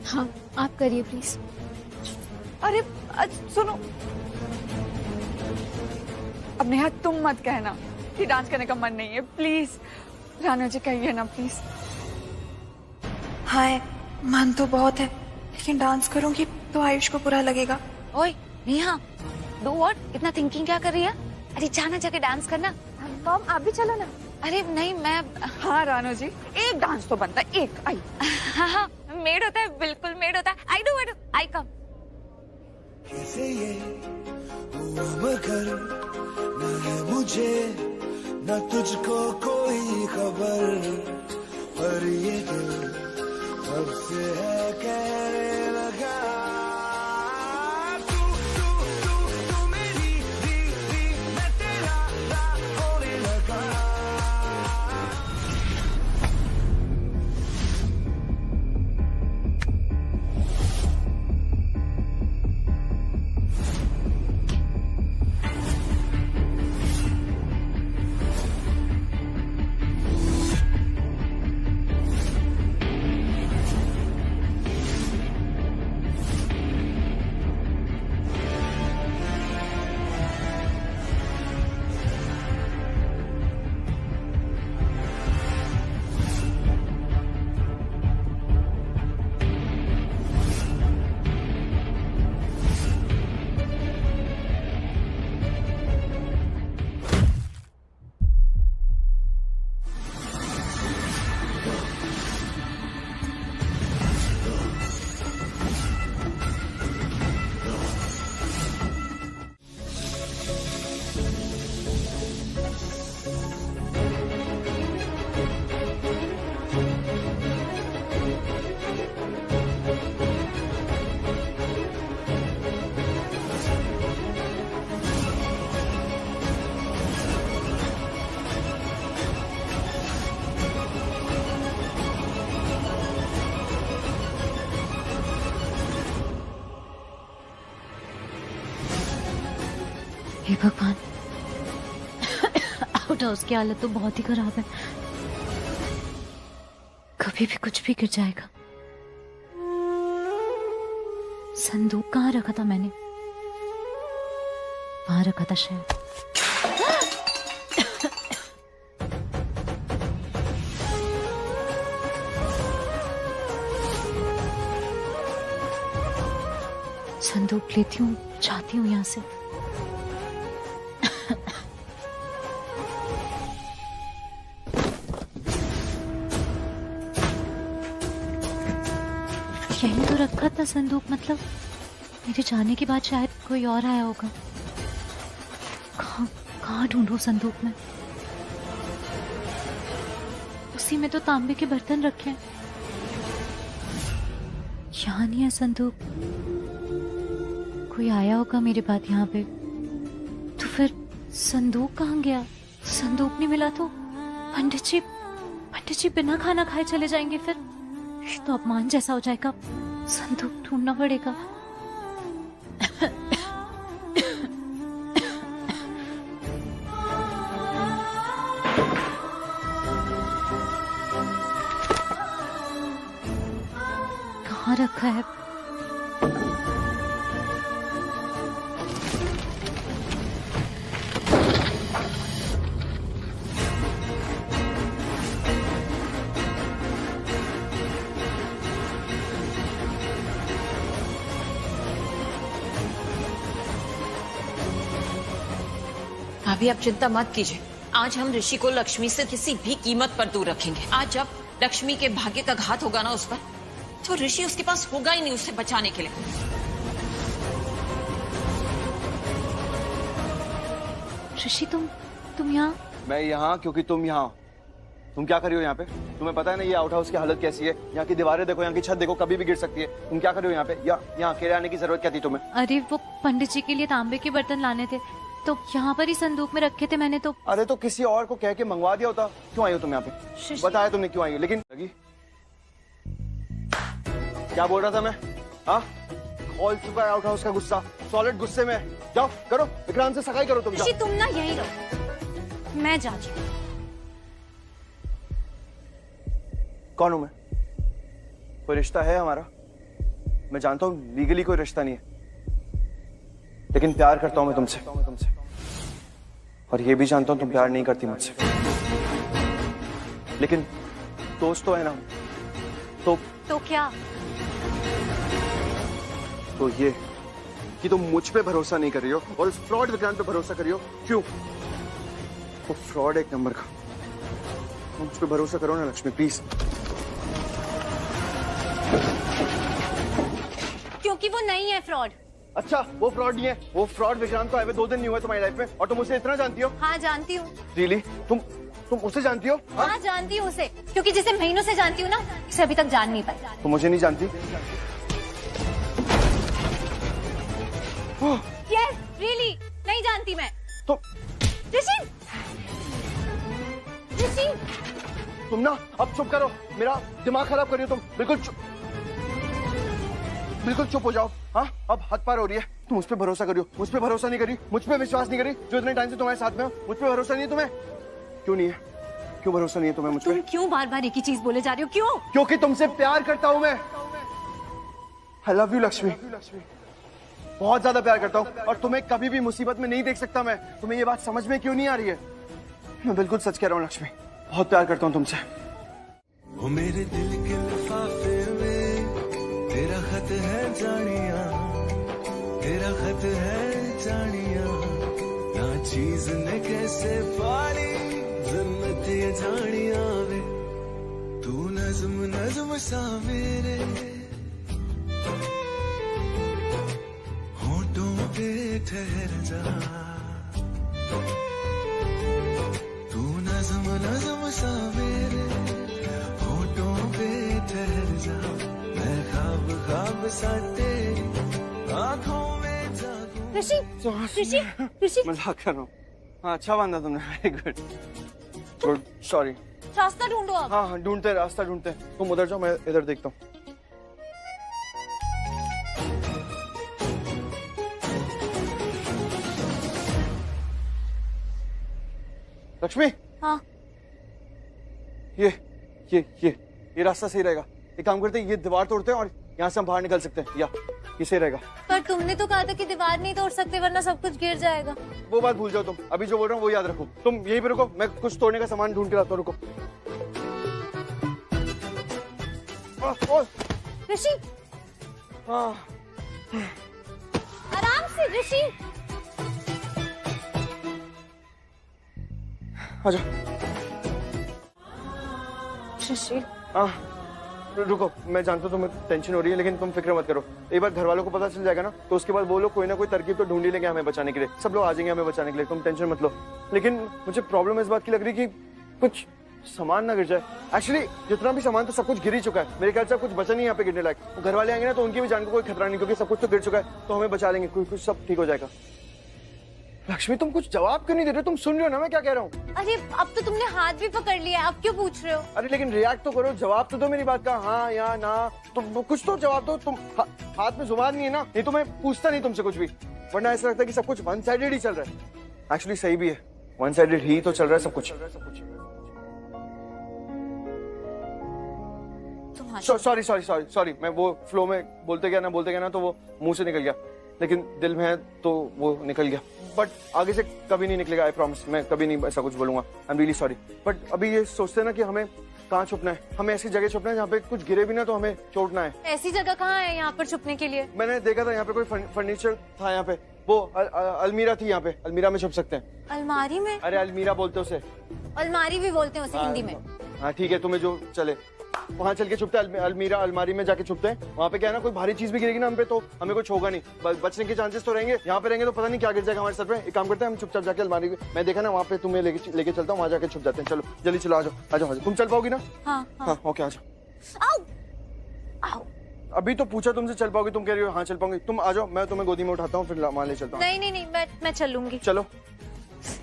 हाँ, आप करिए प्लीज। अरे सुनो, अब नेहा तुम मत कहना कि डांस करने का मन नहीं है, प्लीज। रानू जी कहिए ना प्लीज। हाय, मन तो बहुत है, लेकिन डांस करूंगी तो आयुष को बुरा लगेगा। ओए नेहा, डू व्हाट? इतना थिंकिंग क्या कर रही है? अरे जाना, जाके डांस करना। मॉम आप भी चलो ना। अरे नहीं मैं। हाँ रानू जी, एक डांस तो बनता है, एक। आई। हाँ मेड होता है, बिल्कुल मेड होता है। आई डू आई कम। कैसे ये हुआ मगर न है मुझे न तुझको कोई खबर, पर ये दिल कब से है कहने लगा तू तू तू तू मेरी दी मैं तेरा होने लगा। हे भगवान, आउट हाउस की हालत तो बहुत ही खराब है, कभी भी कुछ भी गिर जाएगा। संदूक कहाँ रखा था मैंने? वहां रखा था शायद। संदूक लेती हूँ, जाती हूँ यहाँ से। यहीं तो रखा था संदूक, मतलब मेरे जाने के बाद शायद कोई और आया होगा। कहाँ ढूंढूं संदूक में? उसी में तो तांबे के बर्तन रखे हैं। यहाँ नहीं है संदूक। कोई आया होगा मेरे बाद यहाँ पे, तो फिर संदूक कहाँ गया? संदूक नहीं मिला तो पंडित जी बिना खाना खाए चले जाएंगे, फिर तो अपमान जैसा हो जाएगा। संदूक ढूंढना पड़ेगा। कहाँ रखा है? अभी आप चिंता मत कीजिए, आज हम ऋषि को लक्ष्मी से किसी भी कीमत पर दूर रखेंगे। आज जब लक्ष्मी के भाग्य का घात होगा ना उस पर, तो ऋषि उसके पास होगा ही नहीं उसे बचाने के लिए। ऋषि तुम यहाँ? मैं यहाँ क्योंकि तुम यहाँ। तुम क्या कर रही हो यहाँ पे? तुम्हें पता है ना ये आउट हाउस की हालत कैसी है? यहाँ की दीवारें देखो, यहाँ की छत देखो, कभी भी गिर सकती है। तुम क्या कर रही हो यहाँ पे? यहाँ अकेले आने की जरूरत क्या थी तुम्हें? अरे वो पंडित जी के लिए तांबे के बर्तन लाने थे, तो यहाँ पर ही संदूक में रखे थे मैंने तो। अरे तो किसी और को कह के मंगवा दिया होता। क्यों आई हो तुम यहाँ पे? बताया तुमने क्यों आई हो? लेकिन लगी क्या बोल रहा था मैं? हाँ, खोल चुका है आउट हाउस का गुस्सा। सॉलिड गुस्से में जाओ, करो विक्रांत से सगाई करो। तुम ना यहीं रहो, मैं जाती हूँ। कौन हूं मैं? कोई रिश्ता है हमारा? मैं जानता हूं लीगली कोई रिश्ता नहीं है, लेकिन प्यार करता हूं मैं तुमसे, और ये भी जानता हूं तुम प्यार नहीं करती मुझसे। लेकिन दोस्त तो है ना। तो क्या? तो ये कि तुम मुझ पे भरोसा नहीं कर रही हो और उस फ्रॉड विक्रांत पे भरोसा कर रही हो। क्यों? वो फ्रॉड एक नंबर का, मुझ पे भरोसा करो ना लक्ष्मी, प्लीज। क्योंकि वो नहीं है फ्रॉड। अच्छा, वो फ्रॉड नहीं है, वो फ्रॉड विक्रांत को आए हुए 2 दिन नहीं हुए तुम्हारी लाइफ में, और तुम उसे इतना जानती हो? हाँ जानती हूँ। रियली? तुम उसे जानती हो? हाँ जानती हूँ उसे, क्योंकि जिसे महीनों से जानती हूँ ना, उसे अभी तक जान नहीं पाई। तुम मुझे नहीं जानती? यस रियली नहीं जानती मैं। तो ऋषि, ऋषि तुम ना अब चुप करो, मेरा दिमाग खराब कर रही हो तुम। बिल्कुल चुप हो जाओ। हाँ, अब हद पार हो रही है। तुम मुझ पे भरोसा करियो, मुझ पे भरोसा नहीं करी, मुझ पे विश्वास नहीं करी, जो इतने टाइम से तुम्हारे साथ में हो। मुझ पे भरोसा नहीं है तुम्हें? क्यों नहीं है? क्यों भरोसा नहीं है तुम्हें मुझ पे? तुम क्यों बार बार एक ही चीज बोले जा रहे हो? क्यों? क्योंकि तुमसे प्यार करता हूं मैं। आई लव यू लक्ष्मी, बहुत ज्यादा प्यार करता हूँ, और तुम्हें कभी भी मुसीबत में नहीं देख सकता मैं। तुम्हें ये बात समझ में क्यों नहीं आ रही है? मैं बिल्कुल सच कह रहा हूँ लक्ष्मी, बहुत प्यार करता हूँ तुमसे। वो मेरे दिल के लिफाफे में तेरा खत है जानिया, तेरा खत है जानिया, ना चीज ने कैसे पाली जन्नत ये जानिया वे, तू नज्म नज्म सा मेरे होठों पे ठहर जा, तू नज्म नज्म सा मेरे होठों पे ठहर जा, मैं ख्वाब ख्वाब सा तेरी आंखों में जागूं। ऋषि, ऋषि, ऋषि मजाक कर रहा हूँ। हाँ, अच्छा बांधा तुमने, वेरी गुड गुड। सॉरी। रास्ता ढूंढो आप। हाँ हाँ, ढूंढते हैं, रास्ता ढूंढते हैं। तुम उधर जाओ, मैं इधर देखता हूँ। लक्ष्मी। हाँ। ये रास्ता सही रहेगा। एक काम करते हैं, ये दीवार तोड़ते हैं और यहाँ से हम बाहर निकल सकते हैं। या ये सही रहेगा। पर तुमने तो कहा था कि दीवार नहीं तोड़ सकते वरना सब कुछ गिर जाएगा। वो बात भूल जाओ तुम, अभी जो बोल रहा हूँ वो याद रखो। तुम यहीं पे रुको, मैं कुछ तोड़ने का सामान ढूंढ के लाता हूँ, रुको। ऋषि, हाँ आराम से ऋषि। आजा। ऋषि, हाँ रुको, मैं जानता हूँ तुम्हें टेंशन हो रही है, लेकिन तुम फिक्र मत करो। एक बार घर वालों को पता चल जाएगा ना, तो उसके बाद वो लोग कोई ना कोई तरकीब तो ढूंढ ही लेंगे हमें बचाने के लिए। सब लोग आ जाएंगे हमें बचाने के लिए, तुम टेंशन मत लो। लेकिन मुझे प्रॉब्लम इस बात की लग रही कि कुछ सामान ना गिर जाए। एक्चुअली जितना भी सामान तो सब कुछ गिर ही चुका है, मेरे ख्याल से कुछ बचा नहीं यहाँ पे गिरने लायक। घर वाले आएंगे ना तो उनकी भी जान को कोई खतरा नहीं, क्योंकि सब कुछ तो गिर चुका है, तो हमें बचा लेंगे, कुछ सब ठीक हो जाएगा। लक्ष्मी, तुम कुछ जवाब क्यों नहीं दे रहे हो? तुम सुन रहे हो ना मैं क्या कह रहा हूँ? अरे अब तो तुमने हाथ भी पकड़ लिया है, अब क्यों पूछ रहे हो? अरे लेकिन रिएक्ट तो करो, जवाब तो दो मेरी बात का, हाँ या ना। तुम कुछ तो जवाब दो। तुम हाथ में जुबान नहीं है ना, नहीं तो मैं पूछता नहीं तुमसे कुछ भी, वरना ऐसा लगता है कि सब कुछ वन साइडेड ही चल रहा है। एक्चुअली सही भी है, वन साइडेड ही तो चल रहा है सब कुछ। सॉरी, मैं वो फ्लो में बोलते गया ना तो वो मुंह से निकल गया, लेकिन दिल में है तो वो निकल गया। बट आगे से कभी नहीं निकलेगा, आई प्रॉमिस। मैं कभी नहीं ऐसा कुछ बोलूंगा। I am really sorry. But अभी ये सोचते हैं ना कि हमें कहाँ छुपना है, हमें ऐसी जगह छुपना है जहाँ पे कुछ गिरे भी ना तो हमें चोट ना है। ऐसी जगह कहाँ है यहाँ पर छुपने के लिए? मैंने देखा था यहाँ पे कोई फर्नीचर था, यहाँ पे वो अलमीरा थी, यहाँ पे अलमीरा में छुप सकते हैं। अलमारी में? अरे अलमीरा बोलते उसे, अलमारी भी बोलते हैं उसे हिंदी में। हाँ ठीक है, तुम्हें जो चले, वहाँ चल के छुपते हैं। अलमीरा अलमारी में जाके छुपते हैं। वहाँ पे क्या है ना, कोई भारी चीज भी गिरेगी ना हम पे तो हमें कुछ होगा नहीं, बचने के चांसेस तो रहेंगे। यहाँ पे रहेंगे तो पता नहीं क्या गिर जाएगा हमारे सर पे। एक काम करते हैं, हम चुपचाप जाके अलमारी में, मैं देखा ना वहाँ पे तुम्हें लेके चलता हूँ, वहाँ जाके छुप जाते हैं। चलो जल्दी चलो, आ जाओ। तुम चल पाओगी ना? हाँ ओके, आ जाओ। अभी तो पूछा तुमसे चल पाओगी, तुम कह रही हो हाँ चल पाऊंगी। तुम आ जाओ, मैं तुम्हें गोदी में उठाता हूँ, फिर वहाँ ले चलता हूँ। नहीं मैं चलूंगी। चलो।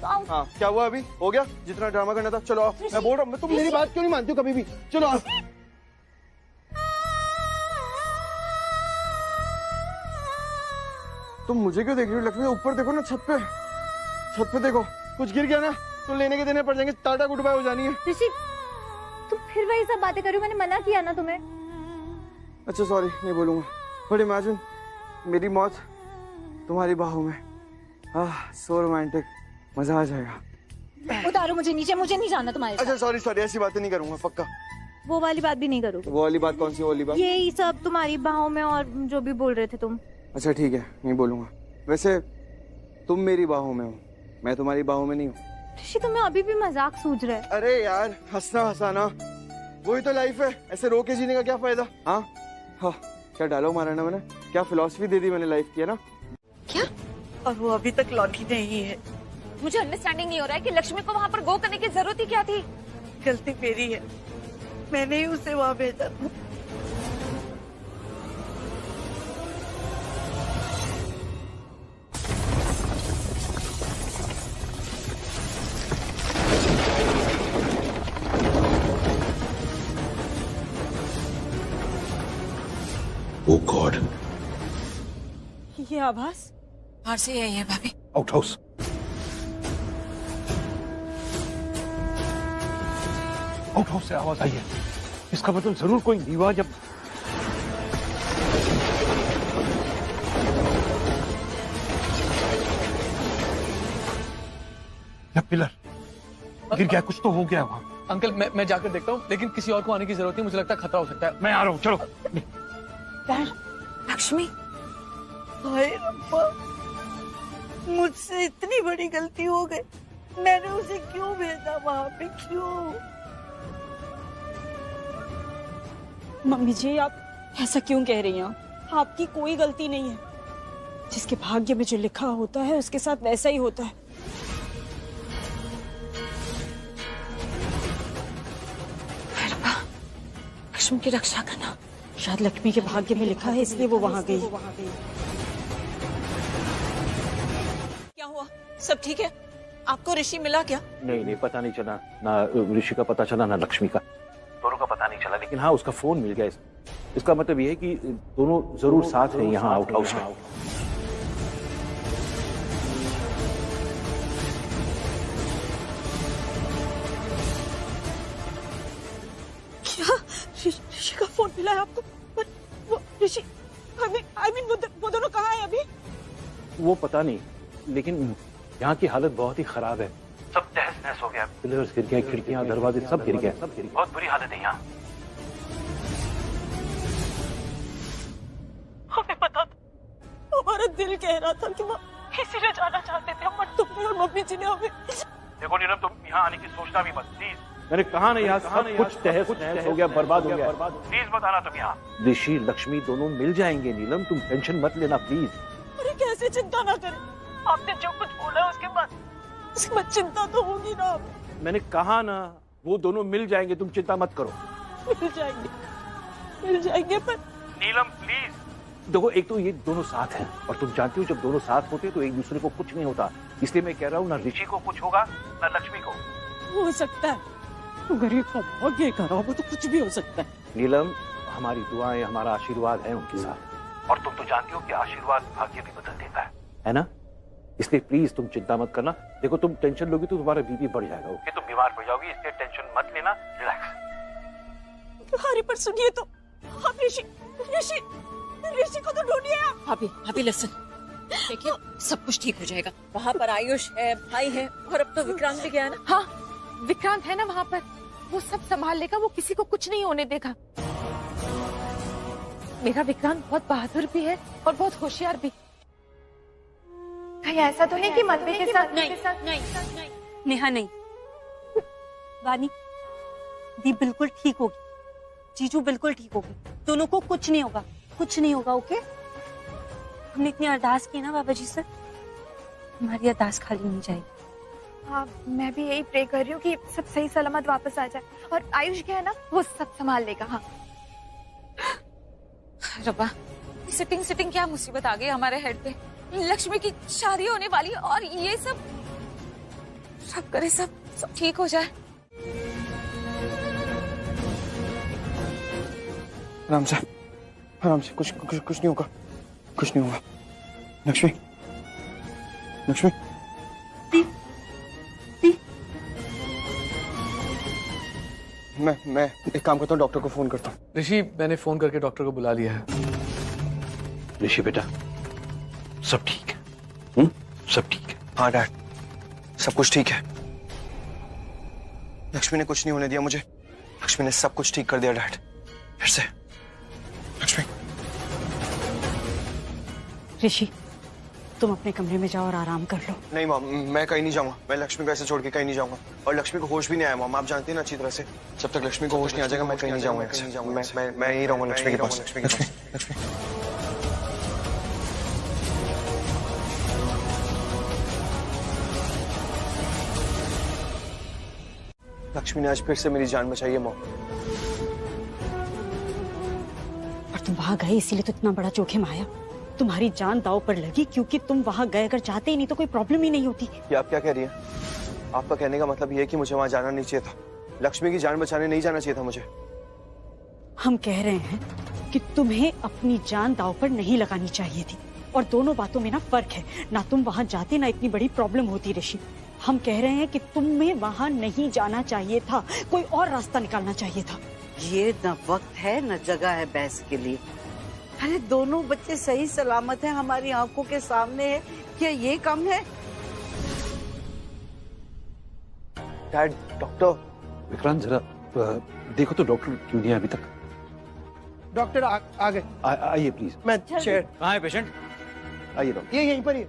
हाँ क्या हुआ, अभी हो गया जितना ड्रामा करना था। चलो आओ, मैं बोल रहा हूँ, तुम मेरी बात क्यों नहीं मानती हो कभी भी? चलो आओ। तुम मुझे क्यों देख रही हो लक्ष्मी? ऊपर देखो ना, छत पे देखो, कुछ गिर गया ना तो लेने के देने पड़ जाएंगे, टाटा गुड बाय हो जानी है। ऋषि, तुम फिर वही सब बातें कर रही हो, मैंने मना किया ना तुम्हें। अच्छा सॉरी, नहीं बोलूंगा। बट इमेजिन मेरी मौत तुम्हारी बाहों में, सो रोमांटिक, मजा आ जाएगा। उतारो मुझे नीचे, मुझे नहीं जाना तुम्हारे साथ। अच्छा सॉरी, ऐसी बातें नहीं करूंगा पक्का। वो वाली बात भी नहीं करोगे? वो वाली बात कौन सी वाली बात? यही सब तुम्हारी बाहों में और जो भी बोल रहे थे तुम। अच्छा ठीक है, नहीं बोलूंगा। वैसे तुम मेरी बाहों में हो, मैं तुम्हारी बाहों में नहीं हूँ। ऋषि तुम्हें अभी भी मजाक सूझ रहा है। अरे यार हंसना हंसाना वही तो लाइफ है, ऐसे रो के जीने का क्या फायदा। हाँ हाँ क्या डायलॉग मारा ना मैंने, क्या फिलॉसफी दे दी मैंने लाइफ की, है ना। क्या? और वो अभी तक लौटी नहीं है। मुझे अंडरस्टैंडिंग नहीं हो रहा है कि लक्ष्मी को वहाँ पर गो करने की जरूरत ही क्या थी। गलती मेरी है, मैंने ही उसे वहां भेजा था। Oh God. ये आवाज बाहर से यही है भाभी। Out house. आउट हाउस से आवाज आई है, इसका मतलब जरूर कोई दीवार जब पिलर गिर गया, कुछ तो हो गया वहां। अंकल मैं जाकर देखता हूँ, लेकिन किसी और को आने की जरूरत नहीं, मुझे लगता है खतरा हो सकता है। मैं आ रहा हूँ, चलो। लक्ष्मी, हाय रब्बा, मुझसे इतनी बड़ी गलती हो गई। मैंने उसे क्यों भेजा वहां पे, क्यों? मम्मी जी आप ऐसा क्यों कह रही हैं? आपकी कोई गलती नहीं है। जिसके भाग्य में जो लिखा होता है उसके साथ वैसा ही होता है। लक्ष्मी की रक्षा करना। शायद लक्ष्मी के भाग्य में लिखा है इसलिए वो वहां गई। क्या हुआ? सब ठीक है? आपको ऋषि मिला क्या? नहीं पता नहीं चला, ना ऋषि का पता चला ना लक्ष्मी का, दोनों का पता नहीं चला। लेकिन हाँ उसका फोन मिल गया। इसका मतलब ये है कि दोनों जरूर साथ हैं यहाँ आउट हाउस में। क्या ऋषि का फोन मिला है आपको? पर वो ऋषि आई मीन वो दोनों कहाँ है अभी? वो पता नहीं, लेकिन यहाँ की हालत बहुत ही खराब है। सब तहस नहस हो गया, पिलर्स गिर गए, खिड़कियां दरवाजे सब गिर गए, बहुत बुरी हालत है यहाँ। हमें पता था, हमारा दिल कह रहा था कि वो इसीलिए जाना चाहते थे, पर तुमने और मम्मी जी ने हमें। देखो नीलम, तुम यहाँ आने की सोचना भी मत प्लीज। मैंने कहा नहीं, यहाँ सब कुछ तहस नहस हो गया, बर्बाद हो गया। प्लीज मत आना तुम यहाँ। ऋषि लक्ष्मी दोनों मिल जाएंगे नीलम, तुम टेंशन मत लेना प्लीज। अरे कैसे चिंता ना करें, आपने जो कुछ बोला उसके बाद चिंता तो होगी ना। मैंने कहा ना वो दोनों मिल जाएंगे, तुम चिंता मत करो। मिल जाएंगे पर नीलम प्लीज। देखो एक तो ये दोनों साथ हैं और तुम जानती हो जब दोनों साथ होते हैं तो एक दूसरे को कुछ नहीं होता, इसलिए मैं कह रहा हूँ ना ऋषि को कुछ होगा ना लक्ष्मी को। हो सकता है गरीब का भाग्य खराब हो तो कुछ भी हो सकता है। नीलम हमारी दुआएं हमारा आशीर्वाद है उनके साथ, और तुम तो जानती हो कि आशीर्वाद भाग्य भी बदल देता है ना। इसलिए प्लीज तुम चिंता मत करना। देखो तुम टेंशन लोगी तो तुम्हारा बीपी बढ़ जाएगा, ओके? तुम बीमार पड़ जाओगी, इसलिए टेंशन मत लेना, रिलैक्स। अरे पर सुनिए तो, आप ऋषि को तो ढूंढिए आप। भाभी लिसन, देखिए सब कुछ ठीक हो जाएगा। वहाँ पर आयुष है, भाई है, और अब तो विक्रांत भी गया ना। हाँ विक्रांत है ना वहाँ पर, वो सब संभाल लेगा, वो किसी को कुछ नहीं होने देगा। मेरा विक्रांत बहुत बहादुर भी है और बहुत होशियार भी। कहीं ऐसा तो नहीं कि मनवी के साथ नहीं नेहा नहीं। वानी दी बिल्कुल ठीक होगी, जीजू बिल्कुल ठीक होगी, दोनों को कुछ नहीं होगा, कुछ नहीं होगा, ओके? हमने इतनी अरदास की ना बाबा जी से, हमारी अरदास खाली नहीं जाएगी। हाँ मैं भी यही प्रे कर रही हूँ कि सब सही सलामत वापस आ जाए, और आयुष क्या है ना वो सब संभाल लेगा। हाँ रब्बा, सिटिंग क्या मुसीबत आ गई हमारे हेड पे। लक्ष्मी की शादी होने वाली और ये सब करे सब ठीक हो जाए। आराम से, कुछ नहीं होगा, कुछ नहीं होगा। लक्ष्मी मैं एक काम करता हूँ, डॉक्टर को फोन करता हूँ। ऋषि मैंने फोन करके डॉक्टर को बुला लिया है। ऋषि बेटा सब ठीक है? सब ठीक है? हाँ डैड, सब कुछ ठीक है। लक्ष्मी ने कुछ नहीं होने दिया मुझे, लक्ष्मी ने सब कुछ ठीक कर दिया डैड, फिर से। लक्ष्मी ऋषि तुम अपने कमरे में जाओ और आराम कर लो। नहीं मॉम, मैं कहीं नहीं जाऊंगा। मैं लक्ष्मी को ऐसे छोड़ के कहीं नहीं जाऊंगा। और लक्ष्मी को होश भी नहीं आया मॉम, आप जानती हैं ना अच्छी तरह से। जब तक लक्ष्मी को होश नहीं आ जाएगा मैं कहीं नहीं जाऊंगा। मैं यहीं रहूंगा लक्ष्मी के पास। लक्ष्मी लक्ष्मी ने आज फिर से मेरी जान बचाई है मॉम। और तुम वहां गए इसीलिए तो इतना बड़ा जोखिम आया। तुम्हारी जान दांव पर लगी क्योंकि तुम वहां गए। अगर जाते ही नहीं तो कोई प्रॉब्लम ही नहीं होती। ये आप क्या कह रही हैं? आपका कहने का मतलब ये है कि मुझे वहां जाना नहीं चाहिए था। लक्ष्मी की जान बचाने नहीं जाना चाहिए था मुझे। हम कह रहे हैं कि तुम्हें अपनी जान दांव पर नहीं लगानी चाहिए थी। और दोनों बातों में ना फर्क है। ना तुम वहां जाते ना इतनी बड़ी प्रॉब्लम होती ऋषि। हम कह रहे हैं कि तुम्हें वहां नहीं जाना चाहिए था। कोई और रास्ता निकालना चाहिए था। ये न वक्त है न जगह है बहस के लिए। अरे दोनों बच्चे सही सलामत हैं, हमारी आंखों के सामने है। क्या ये कम है? Dad, doctor. विक्रांत जरा देखो तो डॉक्टर क्यों नहीं है अभी तक? डॉक्टर आ गए। आइए प्लीज। मैं चेयर। कहाँ है पेशेंट? आइए डॉक्टर। ये यहीं पर ही।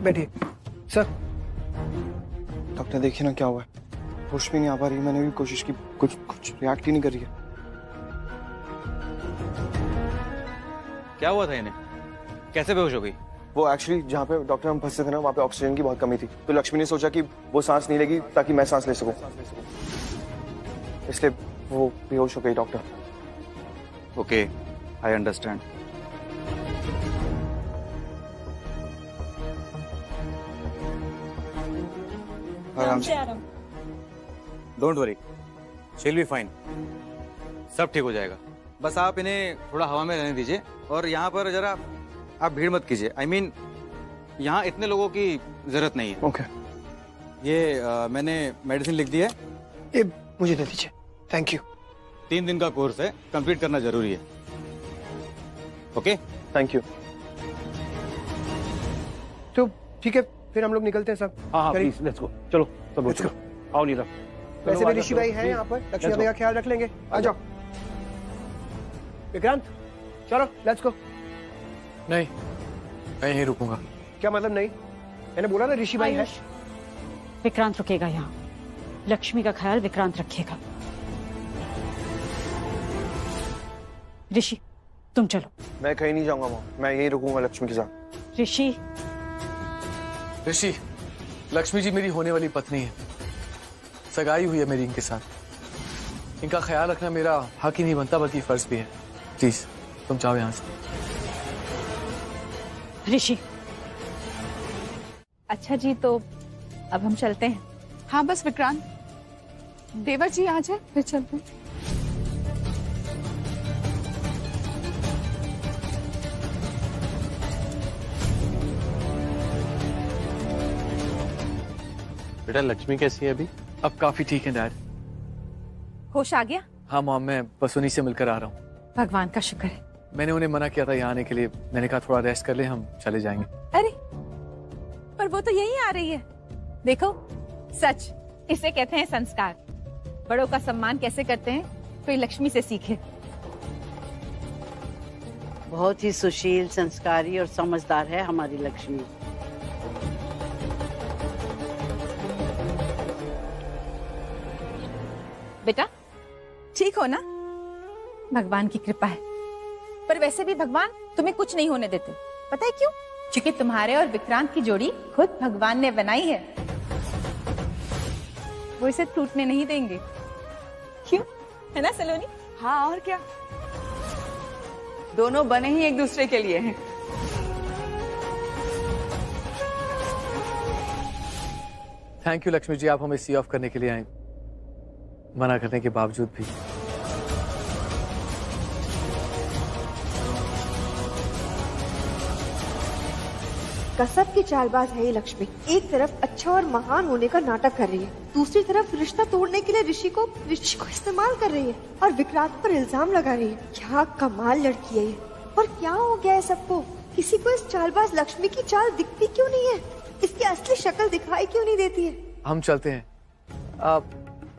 बैठिए सर। डॉक्टर देखिए ना क्या हुआ है। होश भी नहीं आ पा रही। मैंने भी कोशिश की, कुछ रिएक्ट ही नहीं कर रही है। क्या हुआ था इन्हें? कैसे बेहोश हो गई? वो एक्चुअली जहाँ पे डॉक्टर हम फंसे थे ना, वहाँ पे ऑक्सीजन की बहुत कमी थी। तो लक्ष्मी ने सोचा कि वो सांस नहीं लेगी ताकि मैं सांस ले सकूं, इसलिए वो बेहोश हो गई डॉक्टर। Okay, I understand. आराम से। Don't worry, she will be fine. सब ठीक हो जाएगा। बस आप इन्हें थोड़ा हवा में रहने दीजिए और यहाँ पर जरा आप भीड़ मत कीजिए। I mean, यहाँ इतने लोगों की जरूरत नहीं है। ओके। ये मैंने मेडिसिन लिख दी है। ये मुझे दे दीजिए। Thank you. 3 दिन का कोर्स है, कंप्लीट करना जरूरी है। Okay, thank you. तो ठीक है, फिर हम लोग निकलते हैं सब। हाँ प्लीज लेट्स गो। चलो सब लेट्स गो। आओ नीरव। वैसे भी ऋषि भाई हैं यहाँ पर, लक्ष्मी भाई का ख्याल रख लेंगे। आ जाओ विक्रांत, चलो लेट्स गो। नहीं, मैं यहीं रुकूंगा। क्या मतलब नहीं? मैंने बोला ना ऋषि भाई है। विक्रांत रुकेगा यहाँ। लक्ष्मी का ख्याल विक्रांत रखेगा। ऋषि तुम चलो। मैं कहीं नहीं जाऊंगा मॉम, मैं यहीं रुकूंगा लक्ष्मी के साथ। ऋषि। ऋषि, लक्ष्मी जी मेरी होने वाली पत्नी है। सगाई हुई है मेरी इनके साथ। इनका ख्याल रखना मेरा हक ही नहीं बनता बल्कि फर्ज भी है। प्लीज तुम जाओ यहाँ से। ऋषि। अच्छा जी, तो अब हम चलते हैं। हाँ बस विक्रांत, देवर जी आ जाए फिर चलते हैं। बेटा लक्ष्मी कैसी है अभी? अब काफी ठीक है डैड। होश आ गया? हाँ मॉम, मैं बस उन्हीं से मिलकर आ रहा हूँ। भगवान का शुक्र है। मैंने उन्हें मना किया था यहाँ आने के लिए। मैंने कहा थोड़ा रेस्ट कर ले, हम चले जाएंगे। अरे पर वो तो यहीं आ रही है। देखो, सच इसे कहते हैं संस्कार। बड़ों का सम्मान कैसे करते हैं कोई लक्ष्मी से सीखे। बहुत ही सुशील, संस्कारी और समझदार है हमारी लक्ष्मी। बेटा ठीक हो ना? भगवान की कृपा है। पर वैसे भी भगवान तुम्हें कुछ नहीं होने देते। पता है क्यों? क्योंकि तुम्हारे और विक्रांत की जोड़ी खुद भगवान ने बनाई है। वो इसे टूटने नहीं देंगे। क्यों? है ना सलोनी? हाँ और क्या, दोनों बने ही एक दूसरे के लिए हैं। थैंक यू लक्ष्मी जी, आप हमें सी ऑफ करने के लिए आए, मना करने के बावजूद भी। कसब की चालबाज है ये लक्ष्मी। एक तरफ अच्छा और महान होने का नाटक कर रही है, दूसरी तरफ रिश्ता तोड़ने के लिए ऋषि को इस्तेमाल कर रही है और विक्रांत पर इल्जाम लगा रही है। क्या कमाल लड़की है ये। और क्या हो गया है सबको? किसी को इस चालबाज लक्ष्मी की चाल दिखती क्यों नहीं है? इसकी असली शक्ल दिखाई क्यों नहीं देती है? हम चलते हैं।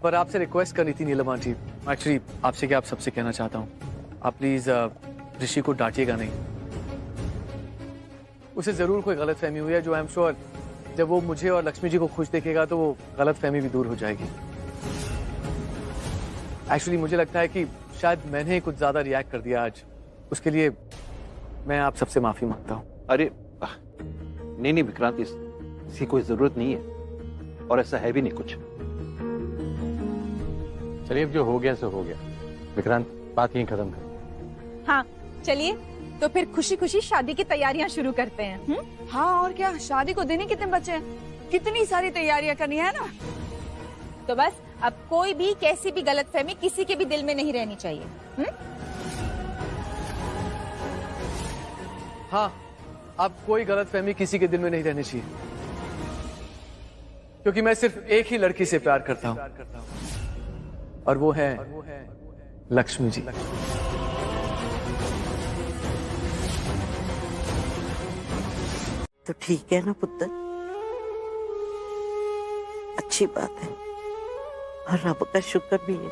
पर आपसे रिक्वेस्ट करनी थी नीलम आंटी। एक्चुअली आपसे क्या, आप सबसे कहना चाहता हूँ, आप प्लीज ऋषि को डांटिएगा नहीं। उसे जरूर कोई गलत फहमी हुई है, जो आई एम श्योर जब वो मुझे और लक्ष्मी जी को खुश देखेगा तो वो गलत फहमी भी दूर हो जाएगी। एक्चुअली मुझे लगता है कि शायद मैंने कुछ ज्यादा रिएक्ट कर दिया आज, उसके लिए मैं आप सबसे माफी मांगता हूँ। अरे नहीं विक्रांत, इसकी कोई जरूरत नहीं है और ऐसा है भी नहीं कुछ। चलिए अब जो हो गया सो हो गया। विक्रांत बात यहीं खत्म कर। हाँ चलिए तो फिर खुशी खुशी शादी की तैयारियां शुरू करते हैं। हाँ और क्या, शादी को देने कितने बचे हैं, कितनी सारी तैयारियां करनी है ना। तो बस अब कोई भी कैसी भी गलतफहमी किसी के भी दिल में नहीं रहनी चाहिए। हाँ, अब कोई गलतफहमी किसी के दिल में नहीं रहनी चाहिए, क्योंकि मैं सिर्फ एक ही लड़की से प्यार करता हूँ और वो है लक्ष्मी जी। तो ठीक है ना पुत्र, अच्छी बात है और रब का शुक्र भी है।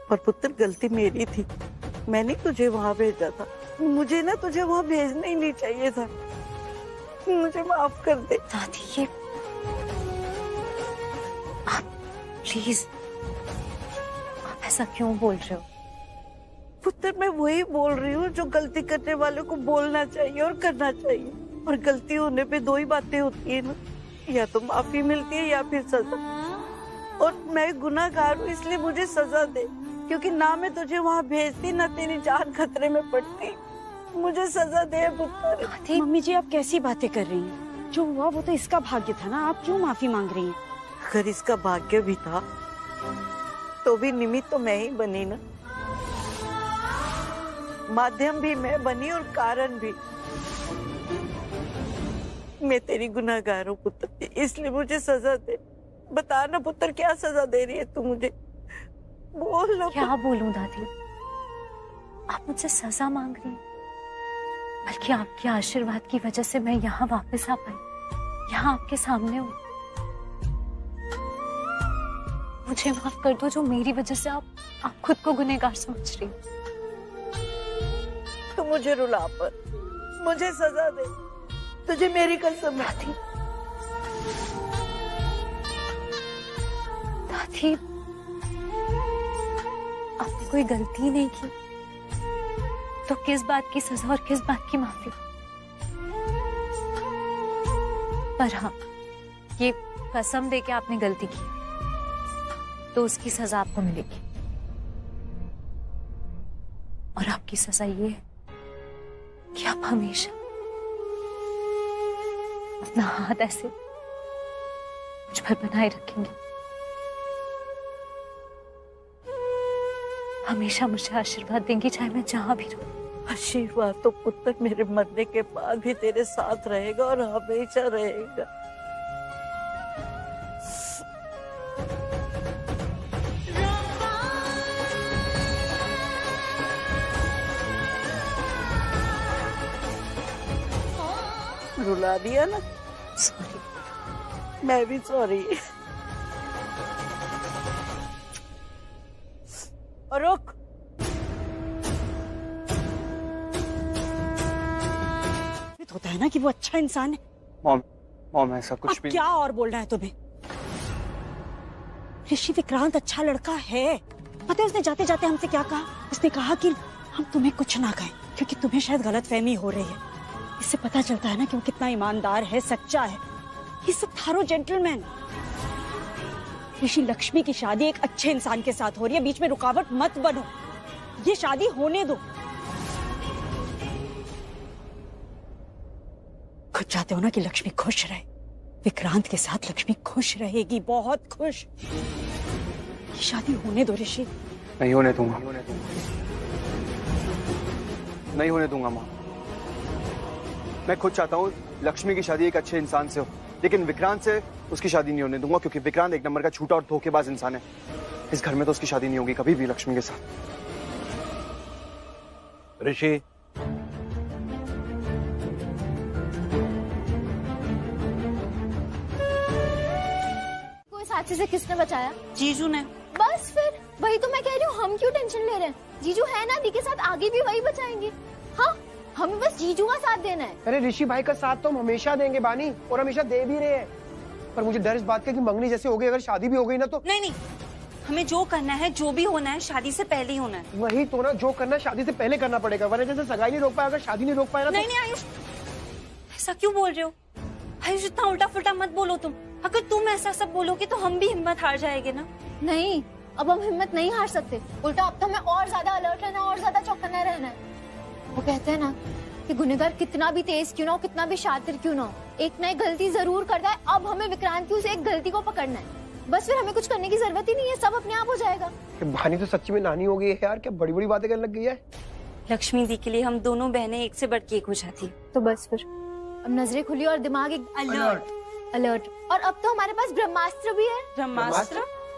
पर पुत्र गलती मेरी थी, मैंने तुझे वहां भेजा था, मुझे ना तुझे वहां भेजना ही नहीं चाहिए था, मुझे माफ कर दे। दादी ये आप प्लीज, आप ऐसा क्यों बोल रहे हो? पुत्र मैं वही बोल रही हूँ जो गलती करने वाले को बोलना चाहिए और करना चाहिए, और गलती होने पे दो ही बातें होती है ना, या तो माफी मिलती है या फिर सजा। और मैं गुनाहगार हूँ इसलिए मुझे सजा दे, क्योंकि ना मैं तुझे वहाँ भेजती ना तेरी जान खतरे में पड़ती, मुझे सजा दे पुत्र। मम्मी जी आप कैसी बातें कर रही हैं? जो हुआ वो तो इसका भाग्य था ना, आप क्यों माफी मांग रही हैं? अगर इसका भाग्य भी था तो भी निमित्त तो मैं ही बनी ना, माध्यम भी मैं बनी और कारण भी। मैं तेरी गुनाहगार हूँ पुत्र, इसलिए मुझे सजा दे। बता ना पुत्र क्या सजा दे रही है तू मुझे, बोल ना। क्या बोलूं दादी, आप मुझसे सजा मांग रही हैं, बल्कि आपके आशीर्वाद की वजह से मैं यहाँ वापस आ पाई, यहाँ आपके सामने हूँ। मुझे माफ कर दो, जो मेरी वजह से आप खुद को गुनहगार समझ रही हो। तू मुझे रुला पर, मुझे सजा दे, तुझे मेरी कसम। दादी दादी आपने कोई गलती नहीं की, तो किस बात की सजा और किस बात की माफी? पर हाँ, ये कसम दे के आपने गलती की तो उसकी सजा आपको मिलेगी, और आपकी सजा ये है कि आप हमेशा अपना हाथ ऐसे मुझ पर बनाए रखेंगे, हमेशा मुझे आशीर्वाद देंगी चाहे मैं जहां भी रहूं। आशीर्वाद तो पुत्र मेरे मरने के बाद भी तेरे साथ रहेगा और हमेशा रहेगा। रुला दिया ना, सॉरी। मैं भी सॉरी। और रुक, होता है ना कि वो अच्छा इंसान है। मॉम ऐसा कुछ भी क्या और बोलना है तुम्हें? ऋषि विक्रांत अच्छा लड़का है। पता है उसने जाते जाते हमसे क्या कहा? उसने कहा कि हम तुम्हें कुछ ना कहें क्योंकि तुम्हें शायद गलतफहमी हो रही है। इससे पता चलता है ना कि वो कितना ईमानदार है, सच्चा है। ये सब थारो जेंटलमैन। ऋषि, लक्ष्मी की शादी एक अच्छे इंसान के साथ हो रही है, बीच में रुकावट मत बनो, ये शादी होने दो। खुद चाहते हो ना कि लक्ष्मी खुश रहे। विक्रांत के साथ लक्ष्मी खुश रहेगी, बहुत खुश। ये शादी होने दो ऋषि। नहीं होने दूंगा, नहीं होने दूंगा माँ। मैं खुद चाहता हूँ लक्ष्मी की शादी एक अच्छे इंसान से हो, लेकिन विक्रांत से उसकी शादी नहीं होने दूंगा क्योंकि विक्रांत एक नंबर का झूठा और धोखेबाज इंसान है। इस घर में तो उसकी शादी नहीं होगी कभी भी लक्ष्मी के साथ। ऋषि, कोई साथी से किसने बचाया? जीजू ने। बस फिर वही तो मैं कह रही हूँ, हम क्यों टेंशन ले रहे हैं? जीजू है ना दी के साथ, आगे भी वही बचाएंगे। हाँ, हमें बस जीजू का साथ देना है। अरे ऋषि भाई का साथ तो हम हमेशा देंगे बानी, और हमेशा दे भी रहे हैं। पर मुझे डर इस बात का कि मंगनी जैसे हो गई, अगर शादी भी हो गई ना तो। नहीं, हमें जो करना है, जो भी होना है, शादी से पहले ही होना है। वही तो ना, जो करना है शादी से पहले करना पड़ेगा, वरना जैसे सगाई नहीं रोक पाया, अगर शादी नहीं रोक पाया ना तो... नहीं आयुष, ऐसा क्यों बोल रहे हो? आयुष इतना उल्टा फुल्टा मत बोलो तुम। अगर तुम ऐसा सब बोलोगे तो हम भी हिम्मत हार जाएंगे ना। नहीं, अब हम हिम्मत नहीं हार सकते, उल्टा अब तो हमें और ज्यादा अलर्ट रहना, और ज्यादा चौकन्ना रहना है। वो कहते हैं ना कि गुनहगार कितना भी तेज क्यों ना हो, कितना भी शातिर क्यों ना हो, एक ना एक गलती जरूर करता है। अब हमें विक्रांत की उस एक गलती को पकड़ना है, बस फिर हमें कुछ करने की जरूरत ही नहीं है, सब अपने आप हो जाएगा। भानी तो सच्ची में नानी हो गई है यार, क्या बड़ी बड़ी बातें करने लग गई है। लक्ष्मी दी के लिए हम दोनों बहनें एक से बढ़ के एक हो जाती। तो बस फिर अब नजरें खुली और दिमाग अलर्ट। और अब तो हमारे पास ब्रह्मास्त्र भी है। ब्रह्मास्त्र?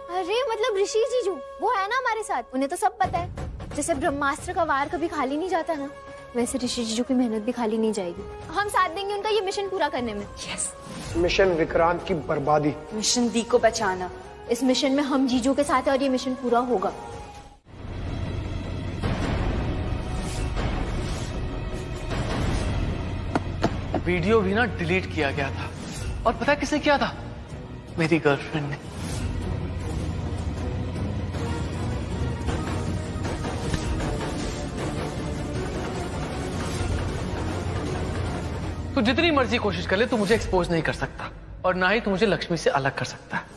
अरे मतलब ऋषि जीजू वो है ना हमारे साथ, उन्हें तो सब पता है। जैसे ब्रह्मास्त्र का वार कभी खाली नहीं जाता ना, वैसे ऋषि जीजू की मेहनत भी खाली नहीं जाएगी। हम साथ देंगे उनका ये मिशन पूरा करने में। यस, मिशन विक्रांत की बर्बादी, मिशन दी को बचाना। इस मिशन में हम जीजू के साथ हैं और ये मिशन पूरा होगा। वीडियो भी ना डिलीट किया गया था, और पता है किसने किया था? मेरी गर्लफ्रेंड ने। तू जितनी मर्जी कोशिश कर ले, तू मुझे एक्सपोज नहीं कर सकता, और ना ही तू मुझे लक्ष्मी से अलग कर सकता है।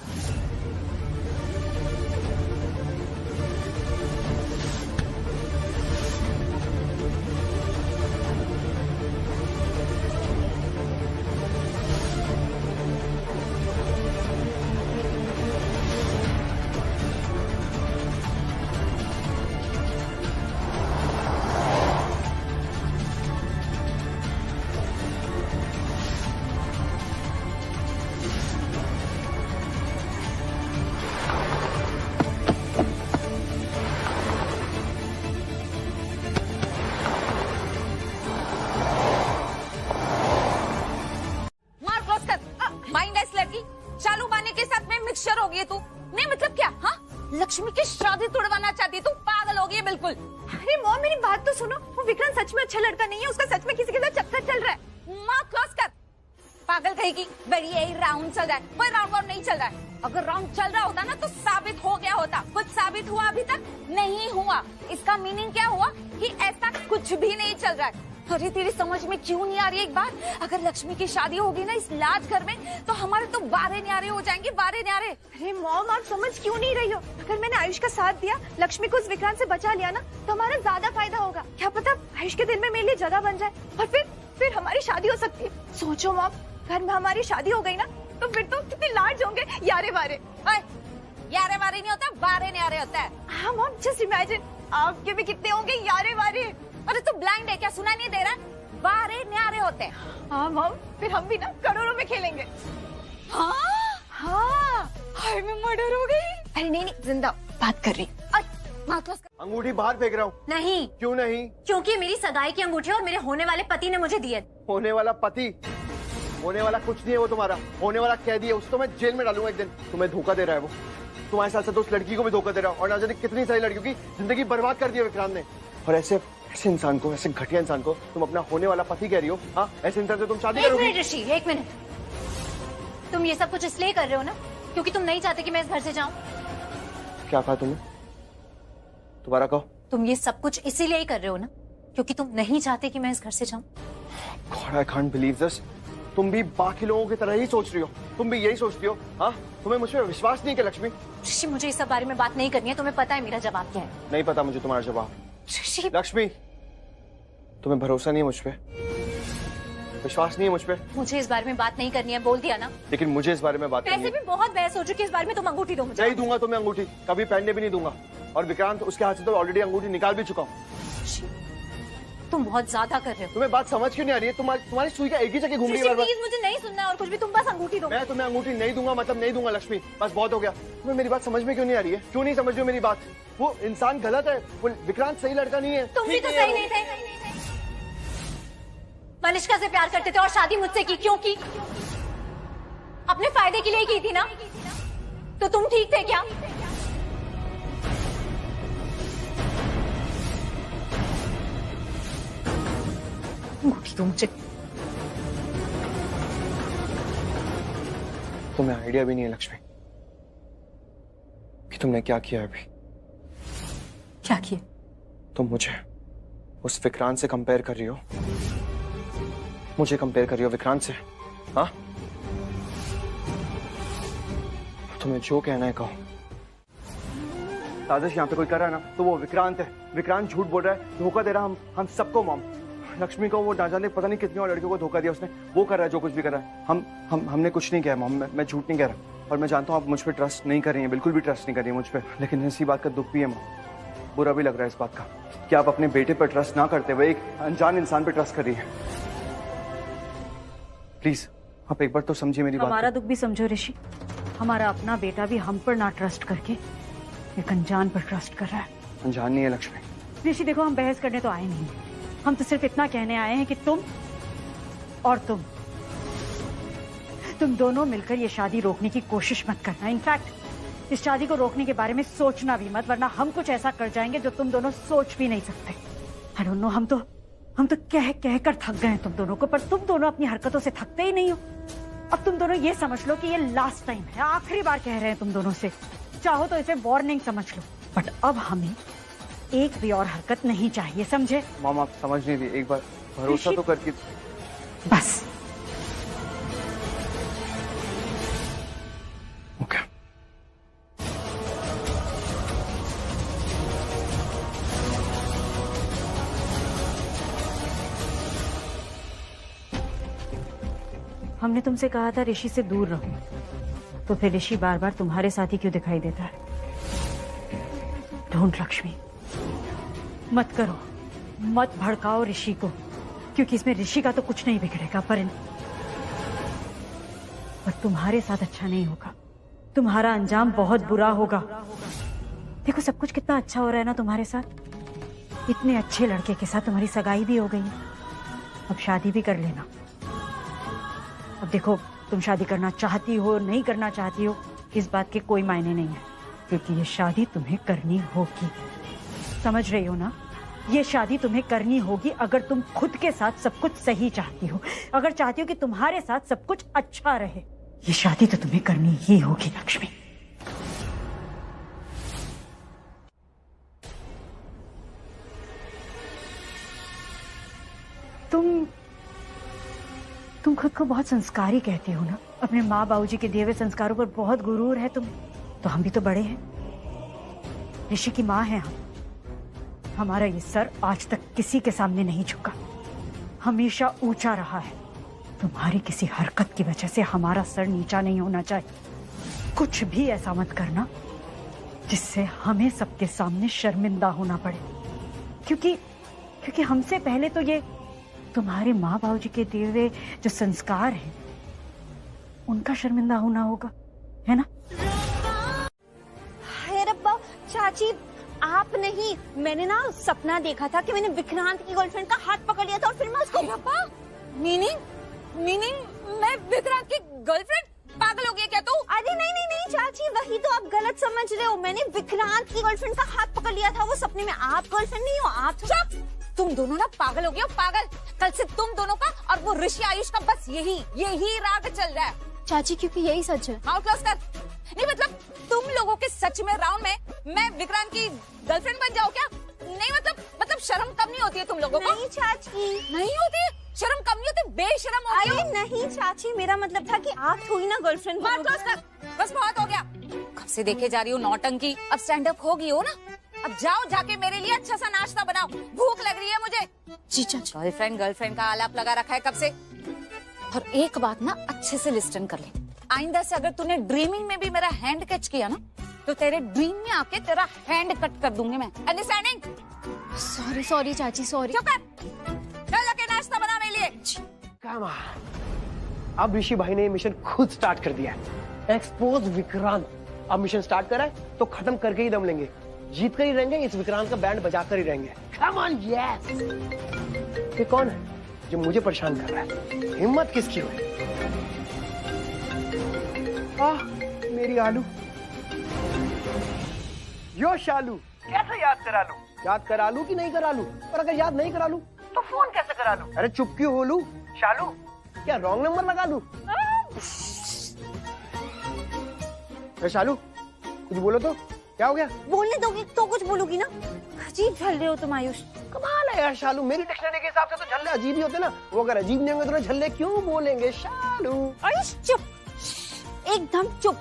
लक्ष्मी की शादी तोड़वाना चाहती, तू पागल हो गई है बिल्कुल। अरे मॉम मेरी बात तो सुनो, वो विक्रांत सच में अच्छा लड़का नहीं है, उसका सच में किसी के साथ चक्कर चल रहा है। माँ क्लोज कर, पागल कहेगी। बड़ी यही राउंड चल रहा है, कोई राउंड वाउंड नहीं चल रहा है। अगर राउंड चल रहा होता ना तो साबित हो गया होता। कुछ साबित हुआ अभी तक नहीं हुआ। इसका मीनिंग क्या हुआ कि ऐसा कुछ भी नहीं चल रहा है। अरे तेरी समझ में क्यों नहीं आ रही एक बात? अगर लक्ष्मी की शादी होगी ना इस लाज घर में, तो हमारे तो बारे न्यारे हो जाएंगे, बारे न्यारे। अरे मॉम आप समझ क्यों नहीं रही हो? अगर मैंने आयुष का साथ दिया, लक्ष्मी को उस विक्रांत से बचा लिया ना, तो हमारा ज्यादा फायदा होगा। क्या पता आयुष के दिल में मेरे लिए जगह बन जाए, और फिर हमारी शादी हो सकती है। सोचो मॉम, घर में हमारी शादी हो गई ना, तो फिर तो कितने लाड होंगे, यारे बारे। यारे बारे नहीं होता, बारे न्यारे होता है। हाँ मॉम, जस्ट इमेजिन आपके भी कितने होंगे यारे बारे। अरे तू ब्लाइंड है क्या, सुना नहीं दे रहा? बारे न्यारे होते हैं। हाँ मॉम, फिर हम भी ना करोड़ों में खेलेंगे। हाँ हाँ, हाय मैं मर्डर हो गई। अरे नहीं जिंदा बात कर रही। अंगूठी बाहर फेंक रहा हूँ। नहीं। क्यों नहीं? क्योंकि मेरी सगाई की अंगूठी और मेरे होने वाले पति ने मुझे दी है। होने वाला पति? होने वाला कुछ नहीं है वो तुम्हारा, होने वाला कैदी है। उसको मैं जेल में डालूंगा एक दिन। तुम्हें धोखा दे रहा है वो, तुम्हारे साथ साथ उस लड़की को भी धोखा दे रहा है, और ना जाने कितनी सारी लड़कियों की जिंदगी बर्बाद कर दी है विक्रांत ने। और ऐसे इंसान को, ऐसे घटिया इंसान को तुम अपना होने वाला पति कह रही हो? हाँ, ऐसे इंसान से तुम शादी करोगी? एक मिनट ऋषि, एक मिनट। तुम ये सब कुछ इसलिए कर रहे हो ना क्योंकि तुम नहीं चाहते कि मैं इस घर से जाऊं? क्या कहा तुमने? दोबारा कहो। तुम ये सब कुछ इसीलिए ही कर रहे हो ना क्योंकि तुम नहीं चाहते कि मैं इस घर से जाऊं? God, I can't believe this. तुम भी बाकी लोगों की तरह ही सोच रही हो, तुम भी यही सोचती हो। हाँ, तुम्हें मुझ पर विश्वास नहीं है लक्ष्मी? ऋषि मुझे इस सब बारे में बात नहीं करनी है, तुम्हें पता है मेरा जवाब क्या है। नहीं पता मुझे तुम्हारा जवाब। ऋषि। लक्ष्मी, तुम्हें भरोसा नहीं है मुझ पे, विश्वास नहीं है मुझ पे? मुझे इस बारे में बात नहीं करनी है, बोल दिया ना। लेकिन मुझे इस बारे में बात करनी है। वैसे भी बहुत बहस हो चुकी है इस बारे में, तुम अंगूठी दो मुझे। नहीं दूंगा तुम्हें अंगूठी, कभी पहनने भी नहीं दूंगा। और विक्रांत, उसके हाथ से तो ऑलरेडी अंगूठी निकाल भी चुका हूँ। तुम बहुत ज्यादा कर रहे हो। तुम्हें बात समझ क्यों नहीं आ रही है? तुम्हारी सुई का एक ही जगह घूम रही है। प्लीज मुझे नहीं सुनना और कुछ भी, तुम बस अंगूठी दो। मैं तुम्हें अंगूठी नहीं दूंगा, मतलब नहीं दूंगा लक्ष्मी, बस बहुत हो गया। तुम्हें मेरी बात समझ में क्यों नहीं आ रही है? क्यों नहीं समझ रही हो मेरी बात? वो इंसान गलत है, वो विक्रांत सही लड़का नहीं है। तुम भी तो सही नहीं थे। मलिष्का से प्यार करते थे और शादी मुझसे की, क्यों की? अपने फायदे के लिए की थी ना, तो तुम ठीक थे क्या? अंगूठी दो मुझे। तुम्हें आइडिया भी नहीं है लक्ष्मी कि तुमने क्या किया अभी। क्या किया? तुम मुझे उस विक्रांत से कंपेयर कर रही हो, मुझे कंपेयर कर रही हो विक्रांत से। हाँ, तुम्हें जो कहना है कहो। साजिश यहाँ पे कोई कर रहा है ना तो वो विक्रांत है। विक्रांत झूठ बोल रहा है, धोखा दे रहा है हम सबको। मॉम, लक्ष्मी को वो ना जाने पता नहीं कितनी और लड़कियों को धोखा दिया उसने। वो कर रहा है जो कुछ भी कर रहा है। हमने कुछ नहीं किया मॉम, मैं झूठ नहीं कह रहा। और मैं जानता हूँ आप मुझ पर ट्रस्ट नहीं कर रही हैं, बिल्कुल भी ट्रस्ट नहीं कर रही है मुझ पर। लेकिन इसी बात का दुख भी है मॉम, बुरा भी लग रहा है इस बात का कि आप अपने बेटे पर ट्रस्ट ना करते हुए एक अनजान इंसान पर ट्रस्ट कर रही है। प्लीज आप एक बार तो समझिए मेरी बात। हमारा दुख भी समझो ऋषि। हमारा अपना बेटा भी हम पर ना ट्रस्ट करके एक अनजान पर ट्रस्ट कर रहा है। अनजान नहीं है लक्ष्मी। ऋषि देखो, हम बहस करने तो आए नहीं, हम तो सिर्फ इतना कहने आए हैं कि तुम और तुम दोनों मिलकर ये शादी रोकने की कोशिश मत करना। इनफैक्ट इस शादी को रोकने के बारे में सोचना भी मत, वरना हम कुछ ऐसा कर जाएंगे जो तुम दोनों सोच भी नहीं सकते। आई डोंट नो, हम तो कह कर थक गए हैं तुम दोनों को, पर तुम दोनों अपनी हरकतों से थकते ही नहीं हो। अब तुम दोनों ये समझ लो कि ये लास्ट टाइम है, आखिरी बार कह रहे हैं तुम दोनों से। चाहो तो इसे वार्निंग समझ लो, बट अब हमें एक भी और हरकत नहीं चाहिए, समझे? मॉम आप समझ नहीं रही, एक बार भरोसा तो करके। बस हमने तुमसे कहा था ऋषि से दूर रहो, तो फिर ऋषि बार बार तुम्हारे साथ ही क्यों दिखाई देता है? ढूंढ लक्ष्मी, मत करो, मत भड़काओ ऋषि को, क्योंकि इसमें ऋषि का तो कुछ नहीं बिगड़ेगा, पर तुम्हारे साथ अच्छा नहीं होगा। तुम्हारा अंजाम बहुत बुरा होगा। देखो सब कुछ कितना अच्छा हो रहा है ना तुम्हारे साथ। इतने अच्छे लड़के के साथ तुम्हारी सगाई भी हो गई है, अब शादी भी कर लेना। अब देखो, तुम शादी करना चाहती हो नहीं करना चाहती हो, इस बात के कोई मायने नहीं है, क्योंकि ये शादी तुम्हें करनी होगी। समझ रही हो ना? ये शादी तुम्हें करनी होगी अगर तुम खुद के साथ सब कुछ सही चाहती हो, अगर चाहती हो कि तुम्हारे साथ सब कुछ अच्छा रहे। ये शादी तो तुम्हें करनी ही होगी लक्ष्मी। तुम खुद को बहुत संस्कारी कहती हो ना, अपने माँ बाबूजी के दिए हुए संस्कारों पर बहुत गुरूर है तुम। तो हम भी तो बड़े हैं, ऋषि की माँ है हम। हमारा ये सर आज तक किसी के सामने नहीं झुका, हमेशा ऊंचा रहा है। तुम्हारी किसी हरकत की वजह से हमारा सर नीचा नहीं होना चाहिए। कुछ भी ऐसा मत करना जिससे हमें सबके सामने शर्मिंदा होना पड़े, क्योंकि हमसे पहले तो ये तुम्हारे माँ बाबूजी के दिए हुए जो संस्कार हैं उनका शर्मिंदा होना होगा, है ना? हाय रब्बा, चाची आप नहीं, मैंने ना सपना देखा था कि मैंने विक्रांत की गर्लफ्रेंड का हाथ पकड़ लिया था और फिर मैं उसको। रब्बा, मीनिंग मैं विक्रांत की गर्लफ्रेंड? पागल हो गया क्या तू? अरे नहीं चाची, वही तो आप गलत समझ रहे हो। मैंने विक्रांत की गर्लफ्रेंड का हाथ पकड़ लिया था वो सपने में। आप गर्लफ्रेंड नहीं हो, आप। चुप! तुम दोनों ना पागल हो गए हो, पागल। कल से तुम दोनों का और वो ऋषि आयुष का बस यही राग चल रहा है। चाची क्योंकि यही सच है। हाँ क्लोज कर। नहीं मतलब तुम लोगों के सच में राउंड में मैं विक्रांत की गर्लफ्रेंड बन जाऊँ क्या? नहीं मतलब शर्म कम नहीं होती है तुम लोगों को? नहीं चाची, नहीं होती शर्म, कम नहीं होती, बेशर्म हो गई। अरे नहीं चाची, मेरा मतलब था कि आप थोड़ी ना गर्लफ्रेंड। बात क्लोज कर, बस बहुत हो गया। कब से देखे जा रही हूँ नौटंकी, अब स्टैंड अप हो गई हो ना? अब जाओ जाके मेरे लिए अच्छा सा नाश्ता बनाओ, भूख लग रही है मुझे। जी चाची। गर्लफ्रेंड का आलाप लगा रखा है कब से। और एक बात ना अच्छे से लिस्टन कर ले, आइंदा से अगर तूने ड्रीमिंग में भी मेरा हैंड कैच किया ना तो तेरे ड्रीम में आके तेरा हैंड कट कर दूंगी मैं। अंडरस्टैंडिंग? सॉरी चाची, सॉरी। चुप कर, जा जाके नाश्ता बना मेरे लिए। अब ऋषि भाई ने मिशन खुद स्टार्ट कर दिया है, एक्सपोज विक्रांत। अब मिशन स्टार्ट करा है तो खत्म करके ही दम लेंगे, जीत कर ही रहेंगे, इस विक्रांत का बैंड बजा कर ही रहेंगे। Come on, yes. ये कौन है जो मुझे परेशान कर रहा है? हिम्मत किसकी हुई? मेरी आलू, यो शालू, कैसे याद करा लूं? याद करा लूं कि नहीं करा लूं? और अगर याद नहीं करा लूं तो फोन कैसे करा लूं? अरे चुप क्यों हो लूं? शालू, क्या रॉन्ग नंबर लगा लूं? अरे शालू, कुछ बोलो तो, क्या हो गया? बोलने दोगी तो कुछ बोलोगी ना? अजीब झल रहे हो तुम आयुष। कमाल है यार शालू, मेरी डिक्शनरी के हिसाब से तो झल्ले अजीब ही होते ना। वो अगर अजीब नहीं होंगे तो झल्ले क्यों बोलेंगे शालू? आयुष चुप, एकदम चुप।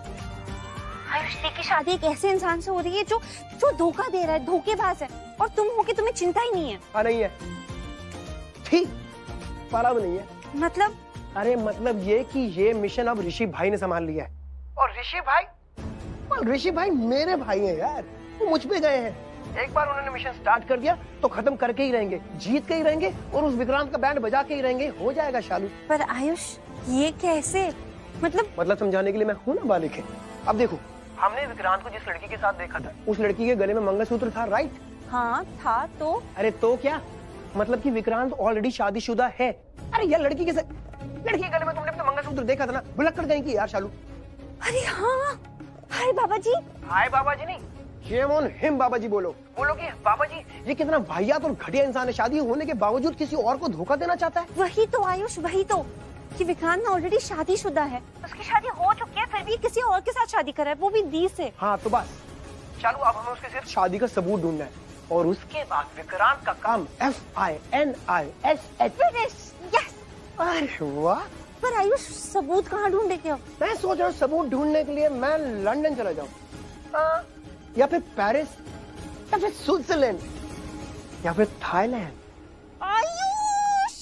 आयुष की शादी एक ऐसे इंसान से हो रही है जो धोखा दे रहा है, धोखेबाज है, और तुम हो कि तुम्हें चिंता ही नहीं है। हाँ नहीं है, ठीक, पर अब नहीं है। मतलब? अरे मतलब ये कि ये मिशन अब ऋषि भाई ने संभाल लिया है। और ऋषि भाई मेरे भाई हैं यार, वो मुझ पे गए हैं। एक बार उन्होंने मिशन स्टार्ट कर दिया तो खत्म करके ही रहेंगे, जीत के ही रहेंगे, और उस विक्रांत का बैंड बजा के ही रहेंगे। हो जाएगा शालू। पर आयुष ये कैसे? मतलब समझाने के लिए मैं हूँ ना बालिक है। अब देखो, हमने विक्रांत को जिस लड़की के साथ देखा था, उस लड़की के गले में मंगलसूत्र था, राइट? हाँ था। तो अरे तो क्या मतलब कि विक्रांत ऑलरेडी शादीशुदा है। अरे यार लड़की के गले में तुमने अपना मंगलसूत्र देखा था ना, भुलक कर जाएंगी यार शालू। अरे हाँ, हाय बाबा जी। हाय बाबा जी नहीं, शेम ऑन हिम बाबा जी बोलो कि बाबा जी ये कितना वाहियात और घटिया इंसान है, शादी होने के बावजूद किसी और को धोखा देना चाहता है। वही तो आयुष, वही तो कि विक्रांत ना ऑलरेडी शादीशुदा है, उसकी शादी हो चुकी है, फिर भी किसी और के साथ शादी कर रहा है, वो भी दी से। हाँ तो बस चलो, अब हमें उसके सिर्फ शादी का सबूत ढूंढना है, और उसके बाद विक्रांत का काम FINISH। अरे वाह। पर आयुष सबूत कहाँ ढूंढे? क्या मैं सोच रहा हूँ सबूत ढूंढने के लिए मैं लंदन चला जाऊँ, या फिर पेरिस, या फिर स्विट्जरलैंड, या फिर थाईलैंड। आयुष!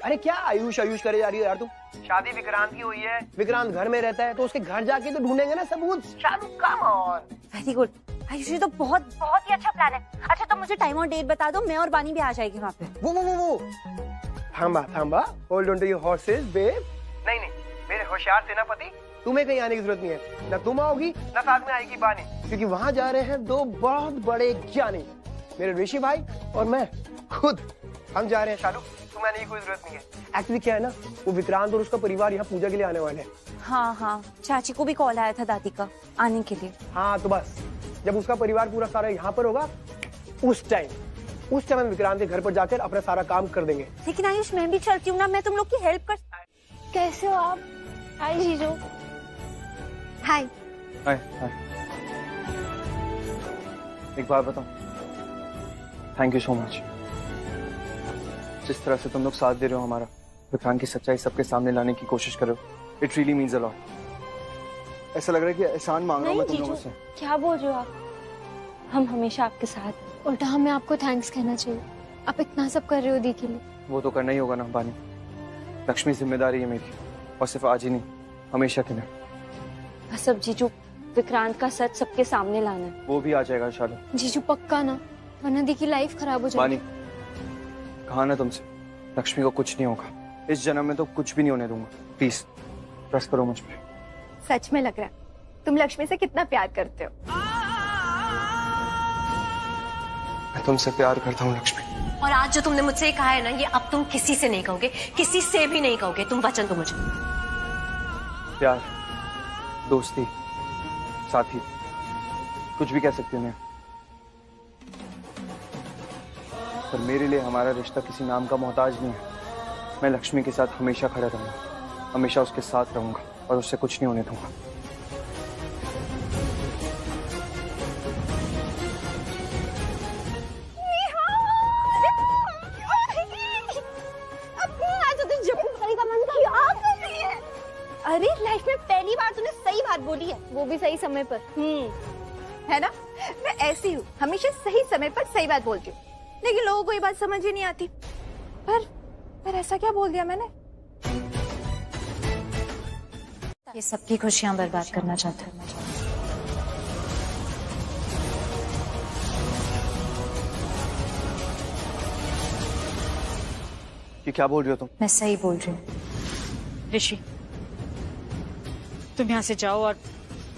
अरे क्या आयुष करे जा रही है यार तुम? शादी विक्रांत की हुई है, विक्रांत घर में रहता है, तो उसके घर जाके तो ढूंढेंगे ना सबूत। Shalu come on. Very good Ayush, ये तो बहुत ही अच्छा प्लान है। अच्छा तो मुझे टाइम और डेट बता दो, मैं और बानी भी आ जाएगी वहाँ पे। वो थांबा, hold on to your horses babe. नहीं मेरे होशियार सेनापति, तुम्हें कहीं आने की जरूरत नहीं है, ना तुम आओगी ना साथ में आएगी बानी, क्योंकि वहाँ जा रहे हैं दो बहुत बड़े ज्ञानी, मेरे ऋषि भाई और मैं खुद। हम जा रहे हैं शालू, तुम्हें आने की कोई जरूरत नहीं है। एक्चुअली क्या है ना, वो विक्रांत और उसका परिवार यहाँ पूजा के लिए आने वाले हैं। हाँ, चाची को भी कॉल आया था दादी का आने के लिए। हाँ तो बस जब उसका परिवार पूरा सारा यहाँ पर होगा, उस टाइम हम विक्रांत के घर पर जाकर अपना सारा काम कर देंगे। लेकिन आयुष मैं भी चलती हूँ ना, मैं तुम लोग की हेल्प कर। कैसे हो आप? हाय जीजू। हाय। एक बात बताओ, थैंक यू सो मच। जिस तरह से तुम लोग साथ दे रहे हो हमारा, विक्रांत की सच्चाई सबके सामने लाने की कोशिश कर रहे हो, it really means a lot. ऐसा लग रहा है कि एहसान मांग रहा हूं मैं तुम लोगों से। क्या बोल रहे हो आप? हम हमेशा आपके साथ। उल्टा हमें आपको थैंक्स कहना चाहिए, आप इतना सब कर रहे हो दी के लिए। वो तो करना ही होगा ना बानी, लक्ष्मी जिम्मेदारी है मेरी, और सिर्फ आज ही नहीं, हमेशा के लिए। बस अब जीजू विक्रांत का सच सबके सामने लाना है। वो भी आ जाएगा शालू। जीजू पक्का ना, वरना दी की लाइफ खराब हो जाएगी। बानी, कहा ना तुमसे, लक्ष्मी को कुछ नहीं होगा, इस जन्म में तो कुछ भी नहीं होने दूंगा। प्लीज ट्रस्ट करो मुझ पे। सच में लग रहा है तुम लक्ष्मी से कितना प्यार करते हो। मैं तुमसे प्यार करता हूँ लक्ष्मी। और आज जो तुमने मुझसे कहा है ना, ये अब तुम किसी से नहीं कहोगे, किसी से भी नहीं कहोगे। तुम वचन दो मुझे। प्यार, दोस्ती, साथी, कुछ भी कह सकती हूँ मैं, पर मेरे लिए हमारा रिश्ता किसी नाम का मोहताज नहीं है। मैं लक्ष्मी के साथ हमेशा खड़ा रहूंगा, हमेशा उसके साथ रहूंगा, और उससे कुछ नहीं होने दूंगा। अरे लाइफ में पहली बार तूने सही बात बोली है, वो भी सही समय पर। है ना, मैं ऐसी हूँ, हमेशा सही समय पर सही बात बोलती हूँ, लेकिन लोगों को ये बात समझ ही नहीं आती। पर ऐसा क्या बोल दिया मैंने? ये सबकी खुशियां बर्बाद करना चाहता है। ये क्या बोल रही हो तुम? मैं सही बोल रही हूँ। ऋषि तुम यहाँ से जाओ और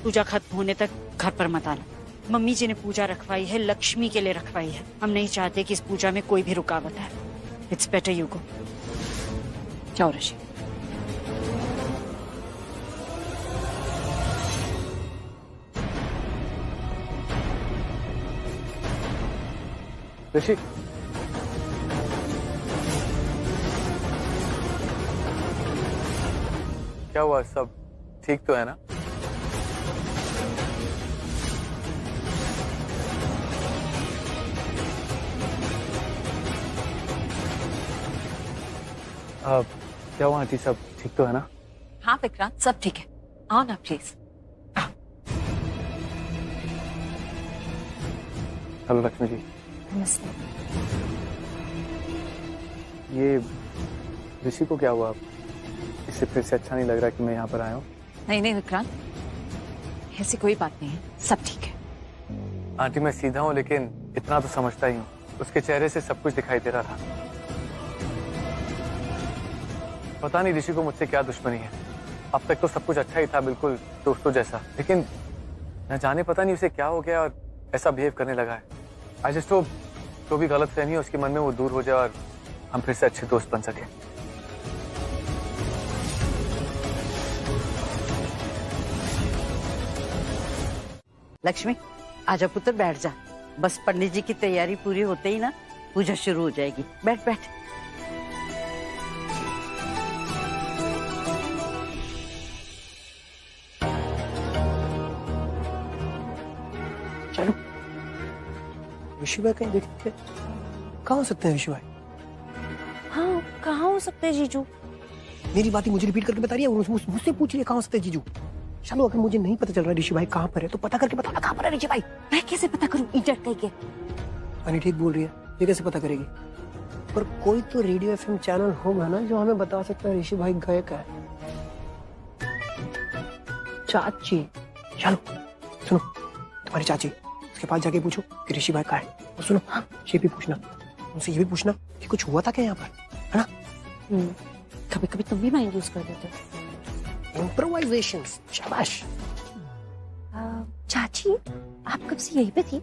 पूजा खत्म होने तक घर पर मत आना। मम्मी जी ने पूजा रखवाई है, लक्ष्मी के लिए रखवाई है। हम नहीं चाहते कि इस पूजा में कोई भी रुकावट है। It's better you go. जाओ ऋषि। ऋषि क्या हुआ, सब ठीक तो है ना? क्या हुआ आंटी, सब ठीक तो है ना? हाँ विक्रांत, सब ठीक है। आओ ना प्लीज। हेलो लक्ष्मी जी। नमस्ते। ये ऋषि को क्या हुआ? इससे फिर से अच्छा नहीं लग रहा कि मैं यहाँ पर आया हूँ। नहीं नहीं विक्रांत, ऐसी कोई बात नहीं है, सब ठीक है। आंटी मैं सीधा हूँ, लेकिन इतना तो समझता ही हूँ, उसके चेहरे से सब कुछ दिखाई दे रहा था। पता नहीं ऋषि को मुझसे क्या दुश्मनी है। अब तक तो सब कुछ अच्छा ही था, बिल्कुल दोस्तों जैसा, लेकिन न जाने पता नहीं उसे क्या हो गया और ऐसा बिहेव करने लगा है। आई जस्ट होप जो भी गलत फहमी है उसके मन में वो दूर हो जाए और हम फिर से अच्छे दोस्त बन सके। लक्ष्मी आजा पुत्र, बैठ जा। बस पंडित जी की तैयारी पूरी होते ही ना पूजा शुरू हो जाएगी। बैठ बैठ। चलो ऋषि भाई कहीं देखते हैं, कहाँ हो सकते हैं ऋषि भाई? हाँ कहाँ हो सकते हैं जीजू? मेरी बात ही मुझे रिपीट करके बता रही है, मुझसे पूछ रही है कहाँ हो सकते हैं जीजू। चलो अगर मुझे नहीं पता चल रहा ऋषि भाई कहाँ पर है तो पता करके बताना कहाँ पर है ऋषि भाई। मैं कैसे पता करूँ, इडियट कहीं के। अनी ठीक बोल रही है, ये कैसे पता करेगी? पर कोई तो रेडियो एफएम चैनल होगा ना जो हमें बता सकता है ऋषि भाई गए का है। चाची, चलो सुनो, तुम्हारी चाची, उसके पास जाके पूछो कि ऋषि भाई कहाँ है। और सुनो हाँ, ये भी पूछना, उनसे ये भी पूछना कि कुछ हुआ था क्या यहाँ पर, है ना? कभी कभी तुम भी माइंड यूज कर देते हो। Improvisations, शाबाश। चाची आप कब से यहीं पे थी?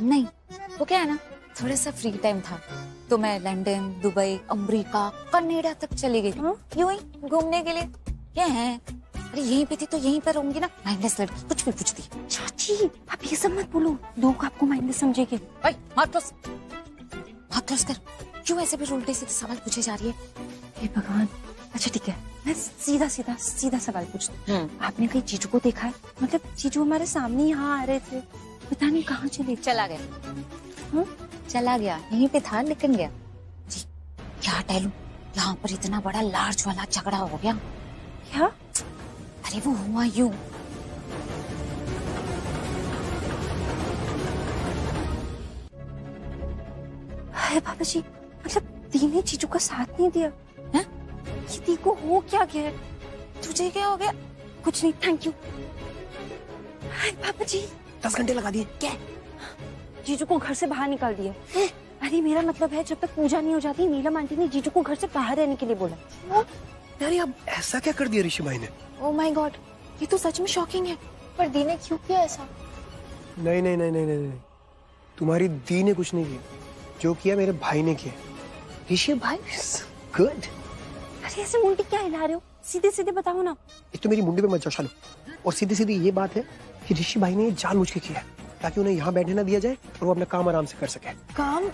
नहीं, वो क्या है ना, थोड़ा सा फ्री टाइम था तो मैं लंदन, दुबई, अमेरिका, कनाडा तक चली गई यूं ही घूमने के लिए। क्या है, अरे यहीं पे थी तो यहीं पर रहूंगी ना। माइंडलेस लड़की कुछ भी पूछती। चाची आप ये सब मत बोलो, लोग आपको माइंडलेस समझेंगे। हाथ क्लोज कर। क्यों ऐसे भी उल्टे सीधे सवाल पूछे जा रही है? हे भगवान। अच्छा ठीक है, मैं सीधा सवाल पूछती हूँ। आपने कहीं जीजू को देखा है? मतलब जीजू हमारे सामने यहाँ आ रहे थे, पता नहीं कहाँ चले। चला गया। चला गया, यहीं पे था लेकिन गया। जी क्या टहलूं, यहाँ पर इतना बड़ा लार्ज वाला झगड़ा हो गया। क्या? अरे वो हुआ यूं, अरे बाबा जी, मतलब दी ने जीजू का साथ नहीं दिया है? दी को हो क्या गया है? तुझे क्या हो गया? कुछ नहीं, थैंक यू। पापा जी 10 घंटे लगा दिए। क्या? जीजू को घर से बाहर निकाल दिया। अरे मेरा मतलब है जब तक पूजा नहीं हो जाती नीलम आंटी ने जीजू को घर से बाहर रहने के लिए बोला। अरे अब ऐसा क्या कर दिया ऋषि भाई ने? ओह माय गॉड, ये तो सच में शॉकिंग है। पर दी ने क्यों किया ऐसा? नहीं नहीं नहीं नहीं नहीं, नहीं। तुम्हारी दी ने कुछ नहीं किया, जो किया मेरे भाई ने किया। ऋषि भाई गुड। अरे ऐसे मुंडी क्या हिला रहे हो, सीधे सीधे बताओ ना। एक तो मेरी मुंडी पे मत जाओ शालू, और सीधी सीधी ये बात है कि ऋषि भाई ने जानबूझ के किया ताकि उन्हें यहाँ बैठने ना दिया जाए और वो अपना काम आराम से कर सके। काम?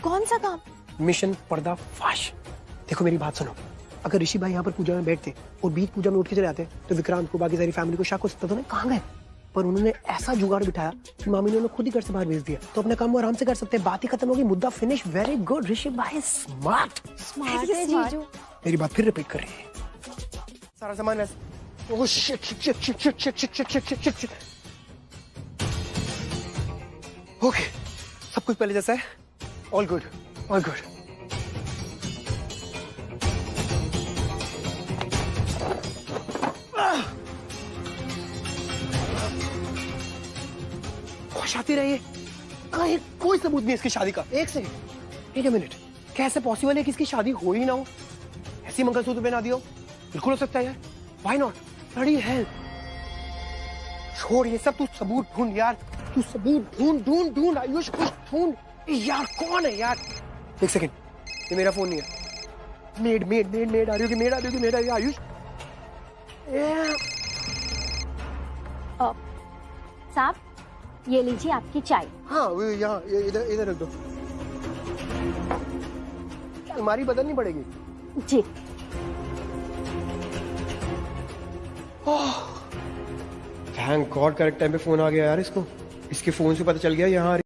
कौन सा काम? मिशन पर्दाफाश। देखो मेरी बात सुनो, अगर ऋषि भाई यहाँ पर पूजा में बैठते और बीच पूजा में उठ के चले आते तो विक्रांत को, बाकी सारी फैमिली को शक हो सकता था ना कहाँ गए। पर उन्होंने ऐसा जुगाड़ बिठाया कि मामी ने उन्हें खुद ही घर से बाहर भेज दिया, तो अपने काम वो आराम से कर सकते हैं। बात ही खत्म होगी, मुद्दा फिनिश। वेरी गुड ऋषि भाई, स्मार्ट। स्मार्ट है जीजू। मेरी बात फिर रिपीट कर रही है। सारा सामान वैसे। Oh shit shit shit shit shit shit shit shit shit shit shit. Okay, सब कुछ पहले जैसा है। All good, all good. खुश आती रहिए। कहीं कोई सबूत नहीं इसकी शादी का। एक सेकंड, एक मिनट, कैसे पॉसिबल है कि इसकी शादी हो ही ना हो? ऐसी मंगलसूत्र पहना दियो, बिल्कुल हो सकता है यार। Why not? Bloody hell. छोड़ ये सब, तू सबूत ढूंढ यार, तू सबूत ढूंढ ढूंढ ढूंढ आयुष, कुछ ढूंढ यार। कौन है यार? एक सेकंड, ये मेरा फोन नहीं है। मेड मेड मेड मेड आ रही होगी, मेड आ रही होगी, मेड आ रही है। आयुष साहब, ये लीजिए आपकी चाय। हाँ वो यहाँ इधर इधर रख दो। अलमारी बदलनी पड़ेगी। जी। थैंक गॉड करेक्ट टाइम पे फोन आ गया यार इसको। इसके फोन से पता चल गया यहाँ